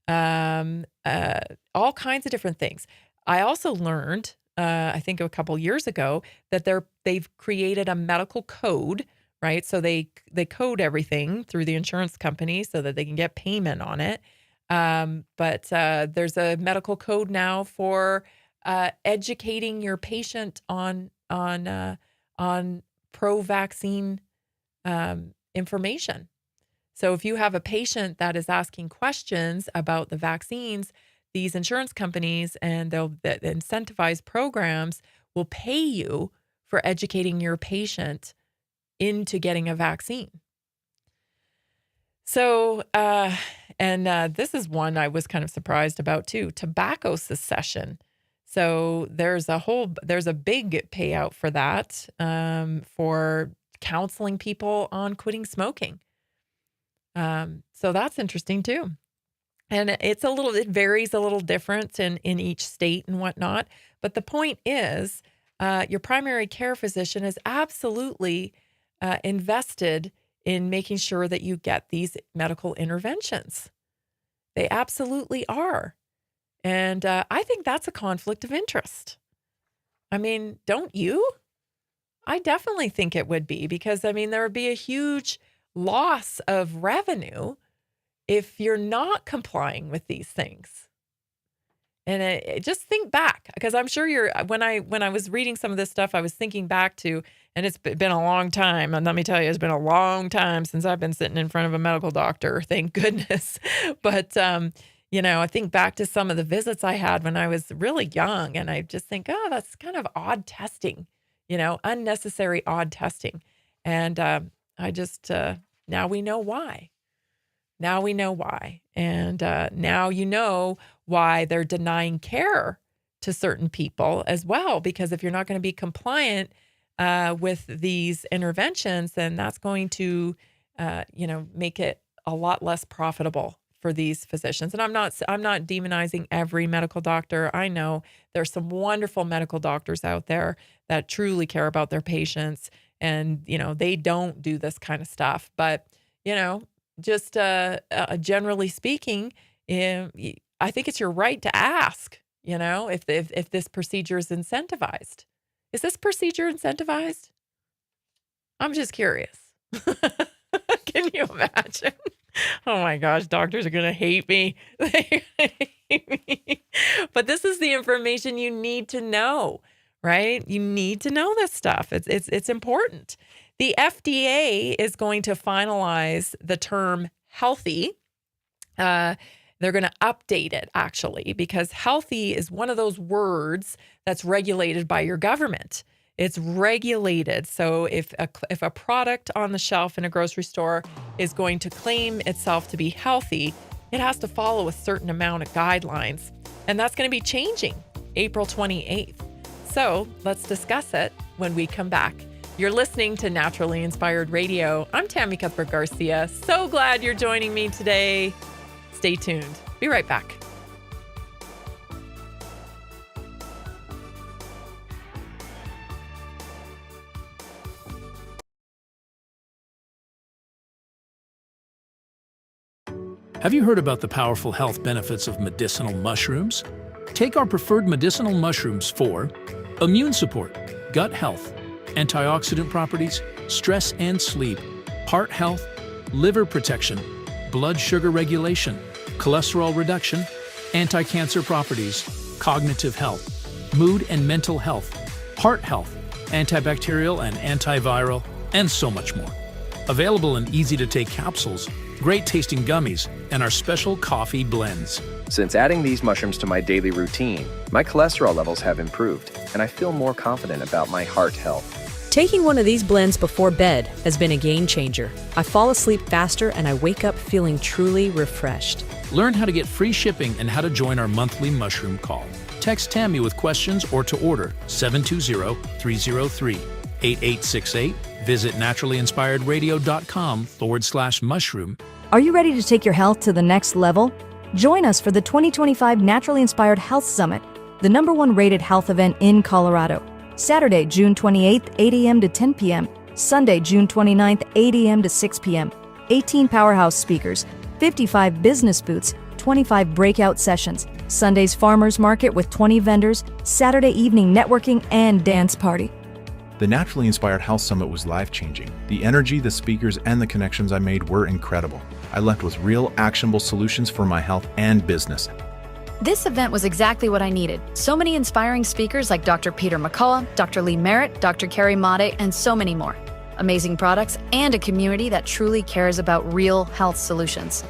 All kinds of different things. I also learned, I think a couple years ago, that they've created a medical code. Right. So they code everything through the insurance company so that they can get payment on it. But there's a medical code now for educating your patient on pro-vaccine information. So if you have a patient that is asking questions about the vaccines, these insurance companies and the incentivized programs will pay you for educating your patient into getting a vaccine. So, this is one I was kind of surprised about too, tobacco cessation. So there's a big payout for that, for counseling people on quitting smoking. So that's interesting too. And it varies a little different in each state and whatnot. But the point is, your primary care physician is absolutely invested in making sure that you get these medical interventions. They absolutely are. And I think that's a conflict of interest. I mean, don't you? I definitely think it would be, because, there would be a huge loss of revenue if you're not complying with these things. And just think back, because I'm sure when I was reading some of this stuff, I was thinking back to, and it's been a long time. And let me tell you, it's been a long time since I've been sitting in front of a medical doctor, thank goodness. But, I think back to some of the visits I had when I was really young, and I just think, oh, that's kind of odd testing, unnecessary odd testing. And I just, now we know why. Now we know why. And now you know why they're denying care to certain people as well, because if you're not going to be compliant with these interventions, then that's going to, make it a lot less profitable for these physicians. And I'm not demonizing every medical doctor. I know there's some wonderful medical doctors out there that truly care about their patients, and, they don't do this kind of stuff. But, just generally speaking, I think it's your right to ask, if this procedure is incentivized. Is this procedure incentivized? I'm just curious. Can you imagine? Oh my gosh, doctors are going to hate me. But this is the information you need to know, right? You need to know this stuff. It's important. The FDA is going to finalize the term healthy. They're going to update it, actually, because healthy is one of those words that's regulated by your government. It's regulated. So if a product on the shelf in a grocery store is going to claim itself to be healthy, it has to follow a certain amount of guidelines. And that's going to be changing April 28th. So let's discuss it when we come back. You're listening to Naturally Inspired Radio. I'm Tammy Cuthbert Garcia. So glad you're joining me today. Stay tuned. Be right back. Have you heard about the powerful health benefits of medicinal mushrooms? Take our preferred medicinal mushrooms for immune support, gut health, antioxidant properties, stress and sleep, heart health, liver protection, blood sugar regulation, cholesterol reduction, anti-cancer properties, cognitive health, mood and mental health, heart health, antibacterial and antiviral, and so much more. Available in easy-to-take capsules, great-tasting gummies, and our special coffee blends. Since adding these mushrooms to my daily routine, my cholesterol levels have improved, and I feel more confident about my heart health. Taking one of these blends before bed has been a game changer. I fall asleep faster and I wake up feeling truly refreshed. Learn how to get free shipping and how to join our monthly mushroom call. Text Tammy with questions or to order 720-303-8868. Visit naturallyinspiredradio.com/mushroom. Are you ready to take your health to the next level? Join us for the 2025 Naturally Inspired Health Summit, the #1 rated health event in Colorado. Saturday, June 28th, 8 a.m. to 10 p.m. Sunday, June 29th, 8 a.m. to 6 p.m. 18 powerhouse speakers, 55 business booths, 25 breakout sessions, Sunday's farmers market with 20 vendors, Saturday evening networking and dance party. The Naturally Inspired Health Summit was life-changing. The energy, the speakers, and the connections I made were incredible. I left with real, actionable solutions for my health and business. This event was exactly what I needed. So many inspiring speakers like Dr. Peter McCullough, Dr. Lee Merritt, Dr. Carrie Made, and so many more. Amazing products and a community that truly cares about real health solutions.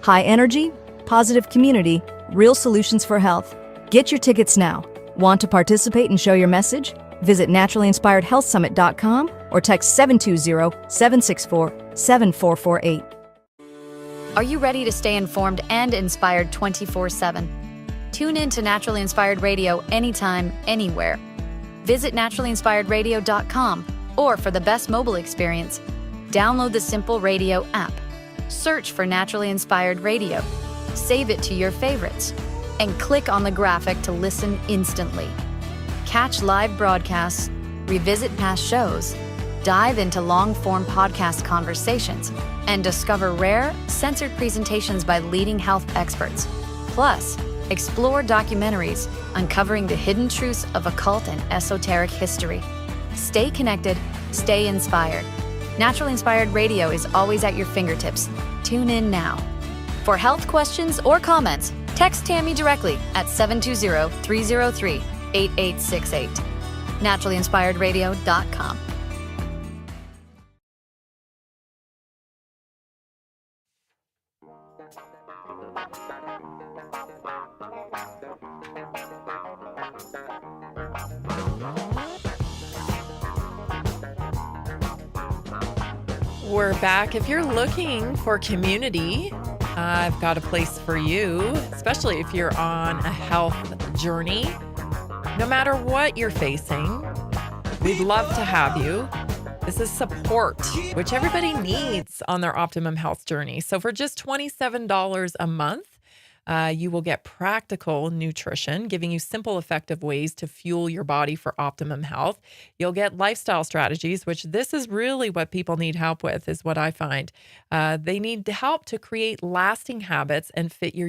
High energy, positive community, real solutions for health. Get your tickets now. Want to participate and show your message? Visit naturallyinspiredhealthsummit.com or text 720-764-7448. Are you ready to stay informed and inspired 24/7? Tune in to Naturally Inspired Radio anytime, anywhere. Visit naturallyinspiredradio.com, or for the best mobile experience, download the Simple Radio app. Search for Naturally Inspired Radio, save it to your favorites, and click on the graphic to listen instantly. Catch live broadcasts, revisit past shows, dive into long-form podcast conversations, and discover rare, censored presentations by leading health experts. Plus, explore documentaries uncovering the hidden truths of occult and esoteric history. Stay connected, stay inspired. Naturally Inspired Radio is always at your fingertips. Tune in now. For health questions or comments, text Tammy directly at 720-303-8868. naturallyinspiredradio.com. We're back. If you're looking for community, I've got a place for you, especially if you're on a health journey. No matter what you're facing, we'd love to have you. This is support, which everybody needs on their optimum health journey. So for just $27 a month, you will get practical nutrition, giving you simple, effective ways to fuel your body for optimum health. You'll get lifestyle strategies, which this is really what people need help with, is what I find. They need help to create lasting habits and fit your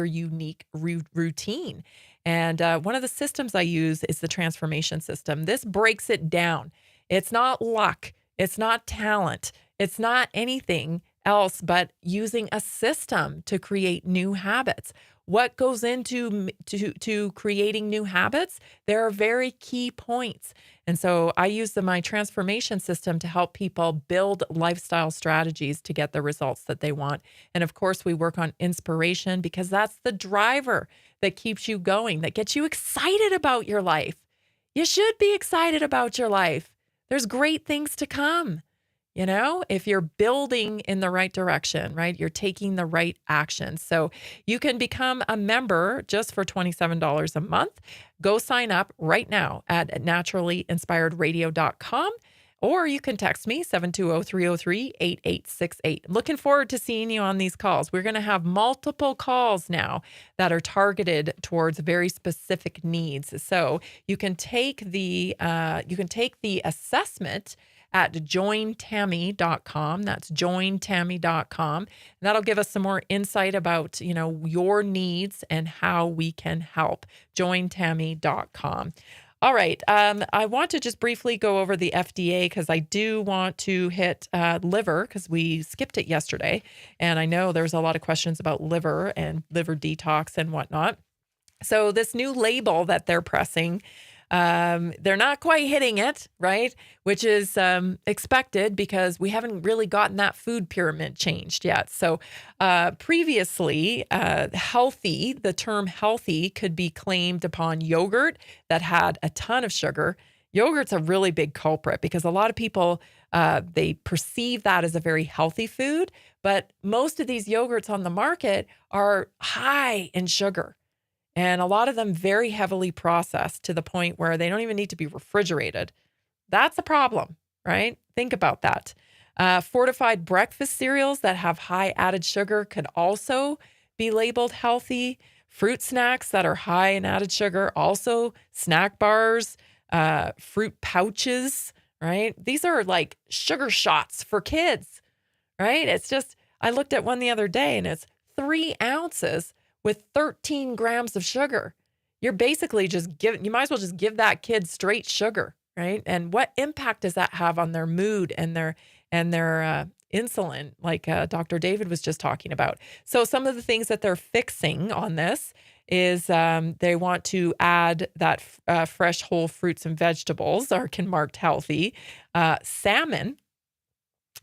unique routine. And one of the systems I use is the transformation system. This breaks it down. It's not luck. It's not talent. It's not anything else but using a system to create new habits. What goes into to creating new habits? There are very key points. And so I use my transformation system to help people build lifestyle strategies to get the results that they want. And of course, we work on inspiration because that's the driver that keeps you going, that gets you excited about your life. You should be excited about your life. There's great things to come. You know, if you're building in the right direction, right? You're taking the right action. So you can become a member just for $27 a month. Go sign up right now at naturallyinspiredradio.com, or you can text me 720-303-8868. Looking forward to seeing you on these calls. We're going to have multiple calls now that are targeted towards very specific needs. So you can take the assessment at jointammy.com. That's jointammy.com. And that'll give us some more insight about, your needs and how we can help. jointammy.com. All right. I want to just briefly go over the FDA because I do want to hit liver because we skipped it yesterday. And I know there's a lot of questions about liver and liver detox and whatnot. So this new label that they're pressing, they're not quite hitting it, right? Which is expected because we haven't really gotten that food pyramid changed yet. So previously, healthy, the term healthy could be claimed upon yogurt that had a ton of sugar. Yogurt's a really big culprit because a lot of people, they perceive that as a very healthy food, but most of these yogurts on the market are high in sugar. And a lot of them very heavily processed to the point where they don't even need to be refrigerated. That's a problem, right? Think about that. Fortified breakfast cereals that have high added sugar could also be labeled healthy. Fruit snacks that are high in added sugar, also snack bars, fruit pouches, right? These are like sugar shots for kids, right? It's just, I looked at one the other day and it's 3 ounces with 13 grams of sugar. You're basically you might as well just give that kid straight sugar, right? And what impact does that have on their mood and their insulin, like Dr. David was just talking about? So some of the things that they're fixing on this is they want to add that fresh whole fruits and vegetables are marked healthy. Salmon,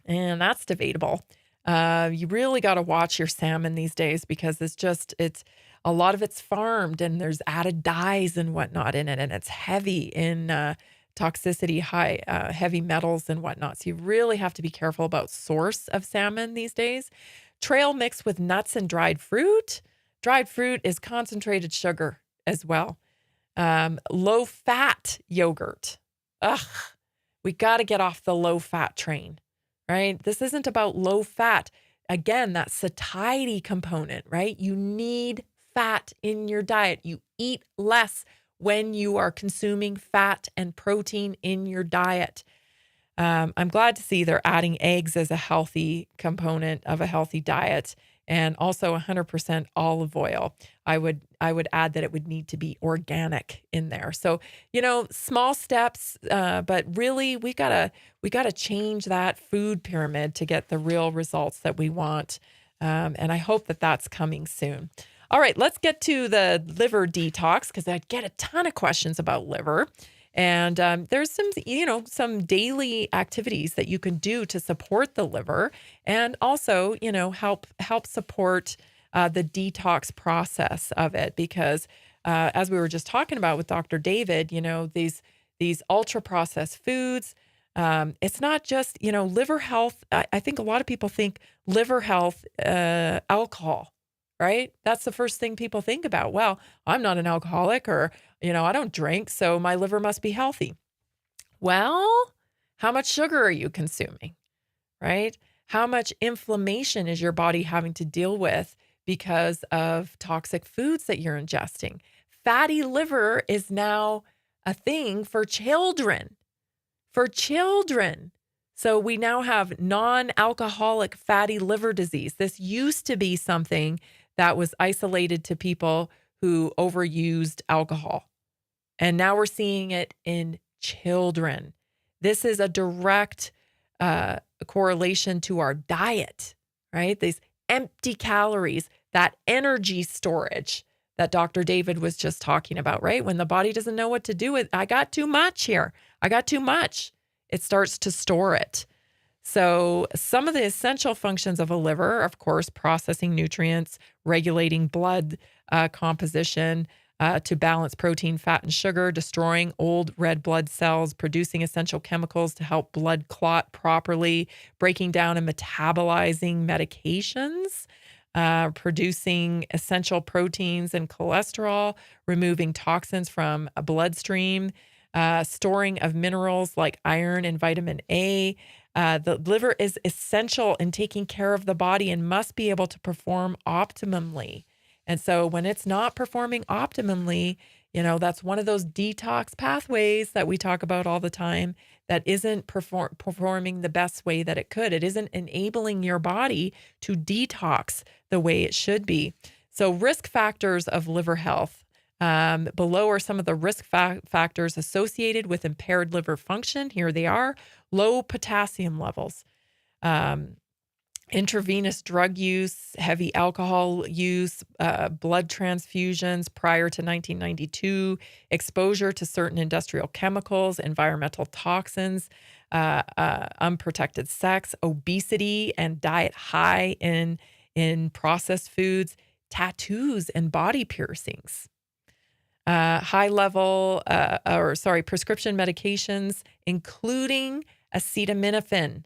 and that's debatable. You really got to watch your salmon these days because it's a lot of it's farmed and there's added dyes and whatnot in it. And it's heavy in toxicity, high heavy metals and whatnot. So you really have to be careful about source of salmon these days. Trail mixed with nuts and dried fruit. Dried fruit is concentrated sugar as well. Low fat yogurt. We got to get off the low fat train. Right? This isn't about low fat. Again, that satiety component, right? You need fat in your diet. You eat less when you are consuming fat and protein in your diet. I'm glad to see they're adding eggs as a healthy component of a healthy diet and also 100% olive oil. I would add that it would need to be organic in there. So, small steps, but really we gotta change that food pyramid to get the real results that we want. And I hope that that's coming soon. All right, let's get to the liver detox because I get a ton of questions about liver. And there's some daily activities that you can do to support the liver and also, help support the detox process of it. Because as we were just talking about with Dr. David, these ultra processed foods, it's not just, liver health. I think a lot of people think liver health, alcohol. Right? That's the first thing people think about. Well, I'm not an alcoholic or, I don't drink, so my liver must be healthy. Well, how much sugar are you consuming? Right? How much inflammation is your body having to deal with because of toxic foods that you're ingesting? Fatty liver is now a thing for children. So we now have non-alcoholic fatty liver disease. This used to be something that was isolated to people who overused alcohol. And now we're seeing it in children. This is a direct correlation to our diet, right? These empty calories, that energy storage that Dr. David was just talking about, right? When the body doesn't know what to do with, I got too much here. I got too much. It starts to store it. So some of the essential functions of a liver are, of course, processing nutrients, regulating blood composition to balance protein, fat, and sugar, destroying old red blood cells, producing essential chemicals to help blood clot properly, breaking down and metabolizing medications, producing essential proteins and cholesterol, removing toxins from a bloodstream, storing of minerals like iron and vitamin A. The liver is essential in taking care of the body and must be able to perform optimally. And so when it's not performing optimally, That's one of those detox pathways that we talk about all the time that isn't performing the best way that it could. It isn't enabling your body to detox the way it should be. So risk factors of liver health. Below are some of the risk factors associated with impaired liver function. Here they are: low potassium levels, intravenous drug use, heavy alcohol use, blood transfusions prior to 1992, exposure to certain industrial chemicals, environmental toxins, unprotected sex, obesity and diet high in processed foods, tattoos and body piercings. Prescription medications, including acetaminophen,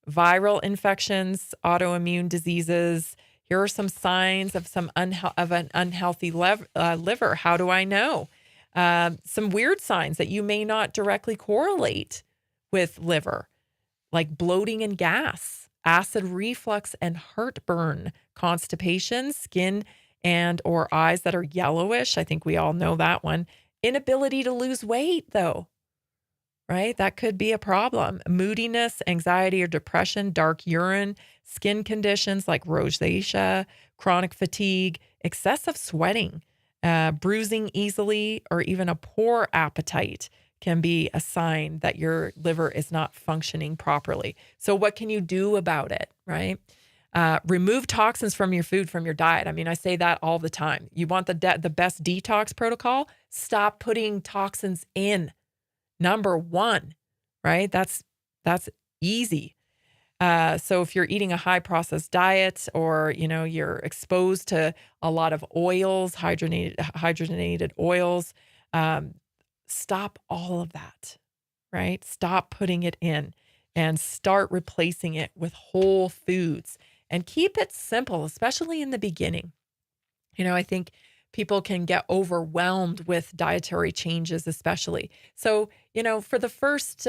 viral infections, autoimmune diseases. Here are some signs of an unhealthy liver. How do I know? Some weird signs that you may not directly correlate with liver, like bloating and gas, acid reflux and heartburn, constipation, skin and or eyes that are yellowish. I think we all know that one. Inability to lose weight, though, right? That could be a problem. Moodiness, anxiety or depression, dark urine, skin conditions like rosacea, chronic fatigue, excessive sweating, bruising easily, or even a poor appetite can be a sign that your liver is not functioning properly. So what can you do about it, right? Remove toxins from your food, from your diet. I mean, I say that all the time. You want the best detox protocol? Stop putting toxins in. Number one, right? That's easy. So if you're eating a high processed diet, or, you're exposed to a lot of oils, hydrogenated oils, stop all of that, right? Stop putting it in and start replacing it with whole foods. And keep it simple, especially in the beginning. I think people can get overwhelmed with dietary changes, especially. So, for the first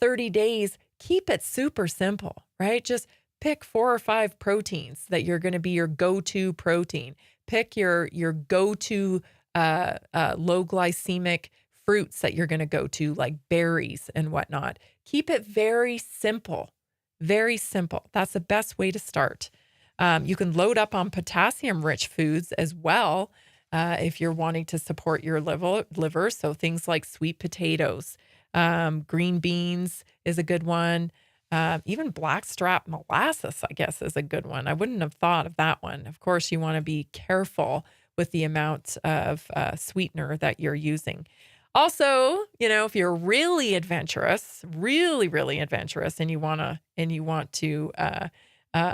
30 days, keep it super simple, right? Just pick 4 or 5 proteins that you're going to be your go-to protein. Pick your go-to low glycemic fruits that you're going to go to, like berries and whatnot. Keep it very simple. Very simple. That's the best way to start. You can load up on potassium-rich foods as well if you're wanting to support your liver. So things like sweet potatoes, green beans is a good one. Even blackstrap molasses, I guess, is a good one. I wouldn't have thought of that one. Of course, you want to be careful with the amount of sweetener that you're using. Also, if you're really adventurous, really adventurous, and you want to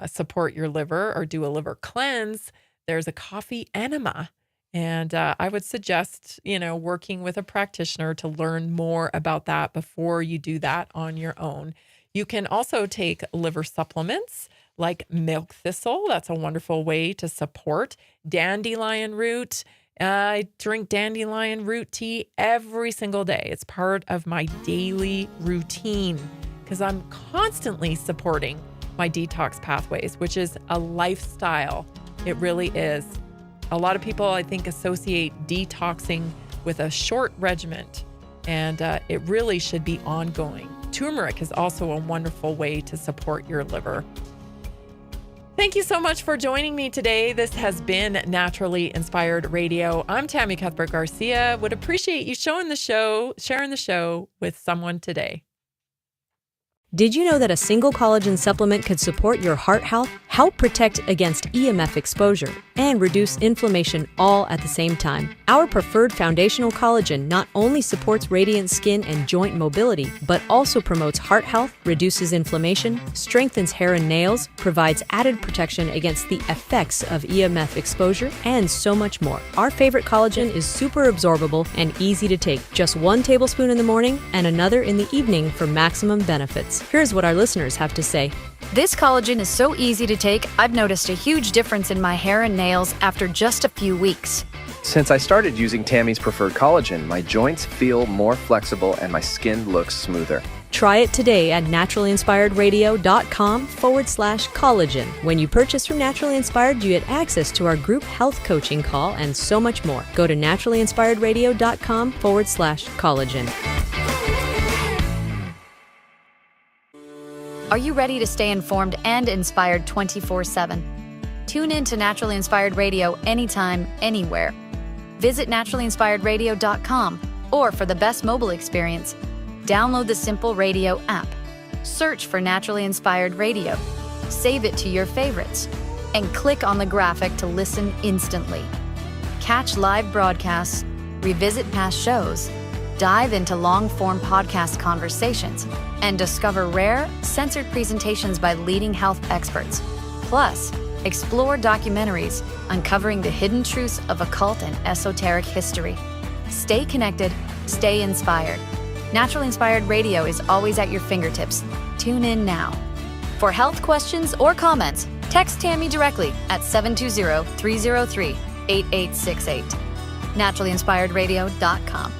support your liver or do a liver cleanse, there's a coffee enema. And I would suggest, working with a practitioner to learn more about that before you do that on your own. You can also take liver supplements like milk thistle. That's a wonderful way to support dandelion root. I drink dandelion root tea every single day. It's part of my daily routine because I'm constantly supporting my detox pathways, which is a lifestyle. It really is. A lot of people, I think, associate detoxing with a short regimen, and it really should be ongoing. Turmeric is also a wonderful way to support your liver. Thank you so much for joining me today. This has been Naturally Inspired Radio. I'm Tammy Cuthbert Garcia. Would appreciate you sharing the show with someone today. Did you know that a single collagen supplement could support your heart health, help protect against EMF exposure, and reduce inflammation all at the same time? Our preferred foundational collagen not only supports radiant skin and joint mobility, but also promotes heart health, reduces inflammation, strengthens hair and nails, provides added protection against the effects of EMF exposure, and so much more. Our favorite collagen is super absorbable and easy to take. Just 1 tablespoon in the morning and another in the evening for maximum benefits. Here's what our listeners have to say. This collagen is so easy to take, I've noticed a huge difference in my hair and nails after just a few weeks. Since I started using Tammy's Preferred Collagen, my joints feel more flexible and my skin looks smoother. Try it today at naturallyinspiredradio.com/collagen. When you purchase from Naturally Inspired, you get access to our group health coaching call and so much more. Go to naturallyinspiredradio.com/collagen. Are you ready to stay informed and inspired 24/7? Tune in to Naturally Inspired Radio anytime, anywhere. Visit naturallyinspiredradio.com, or for the best mobile experience, download the Simple Radio app. Search for Naturally Inspired Radio, save it to your favorites, and click on the graphic to listen instantly. Catch live broadcasts, revisit past shows, dive into long-form podcast conversations, and discover rare, censored presentations by leading health experts. Plus, explore documentaries uncovering the hidden truths of occult and esoteric history. Stay connected, stay inspired. Naturally Inspired Radio is always at your fingertips. Tune in now. For health questions or comments, text Tammy directly at 720-303-8868. naturallyinspiredradio.com.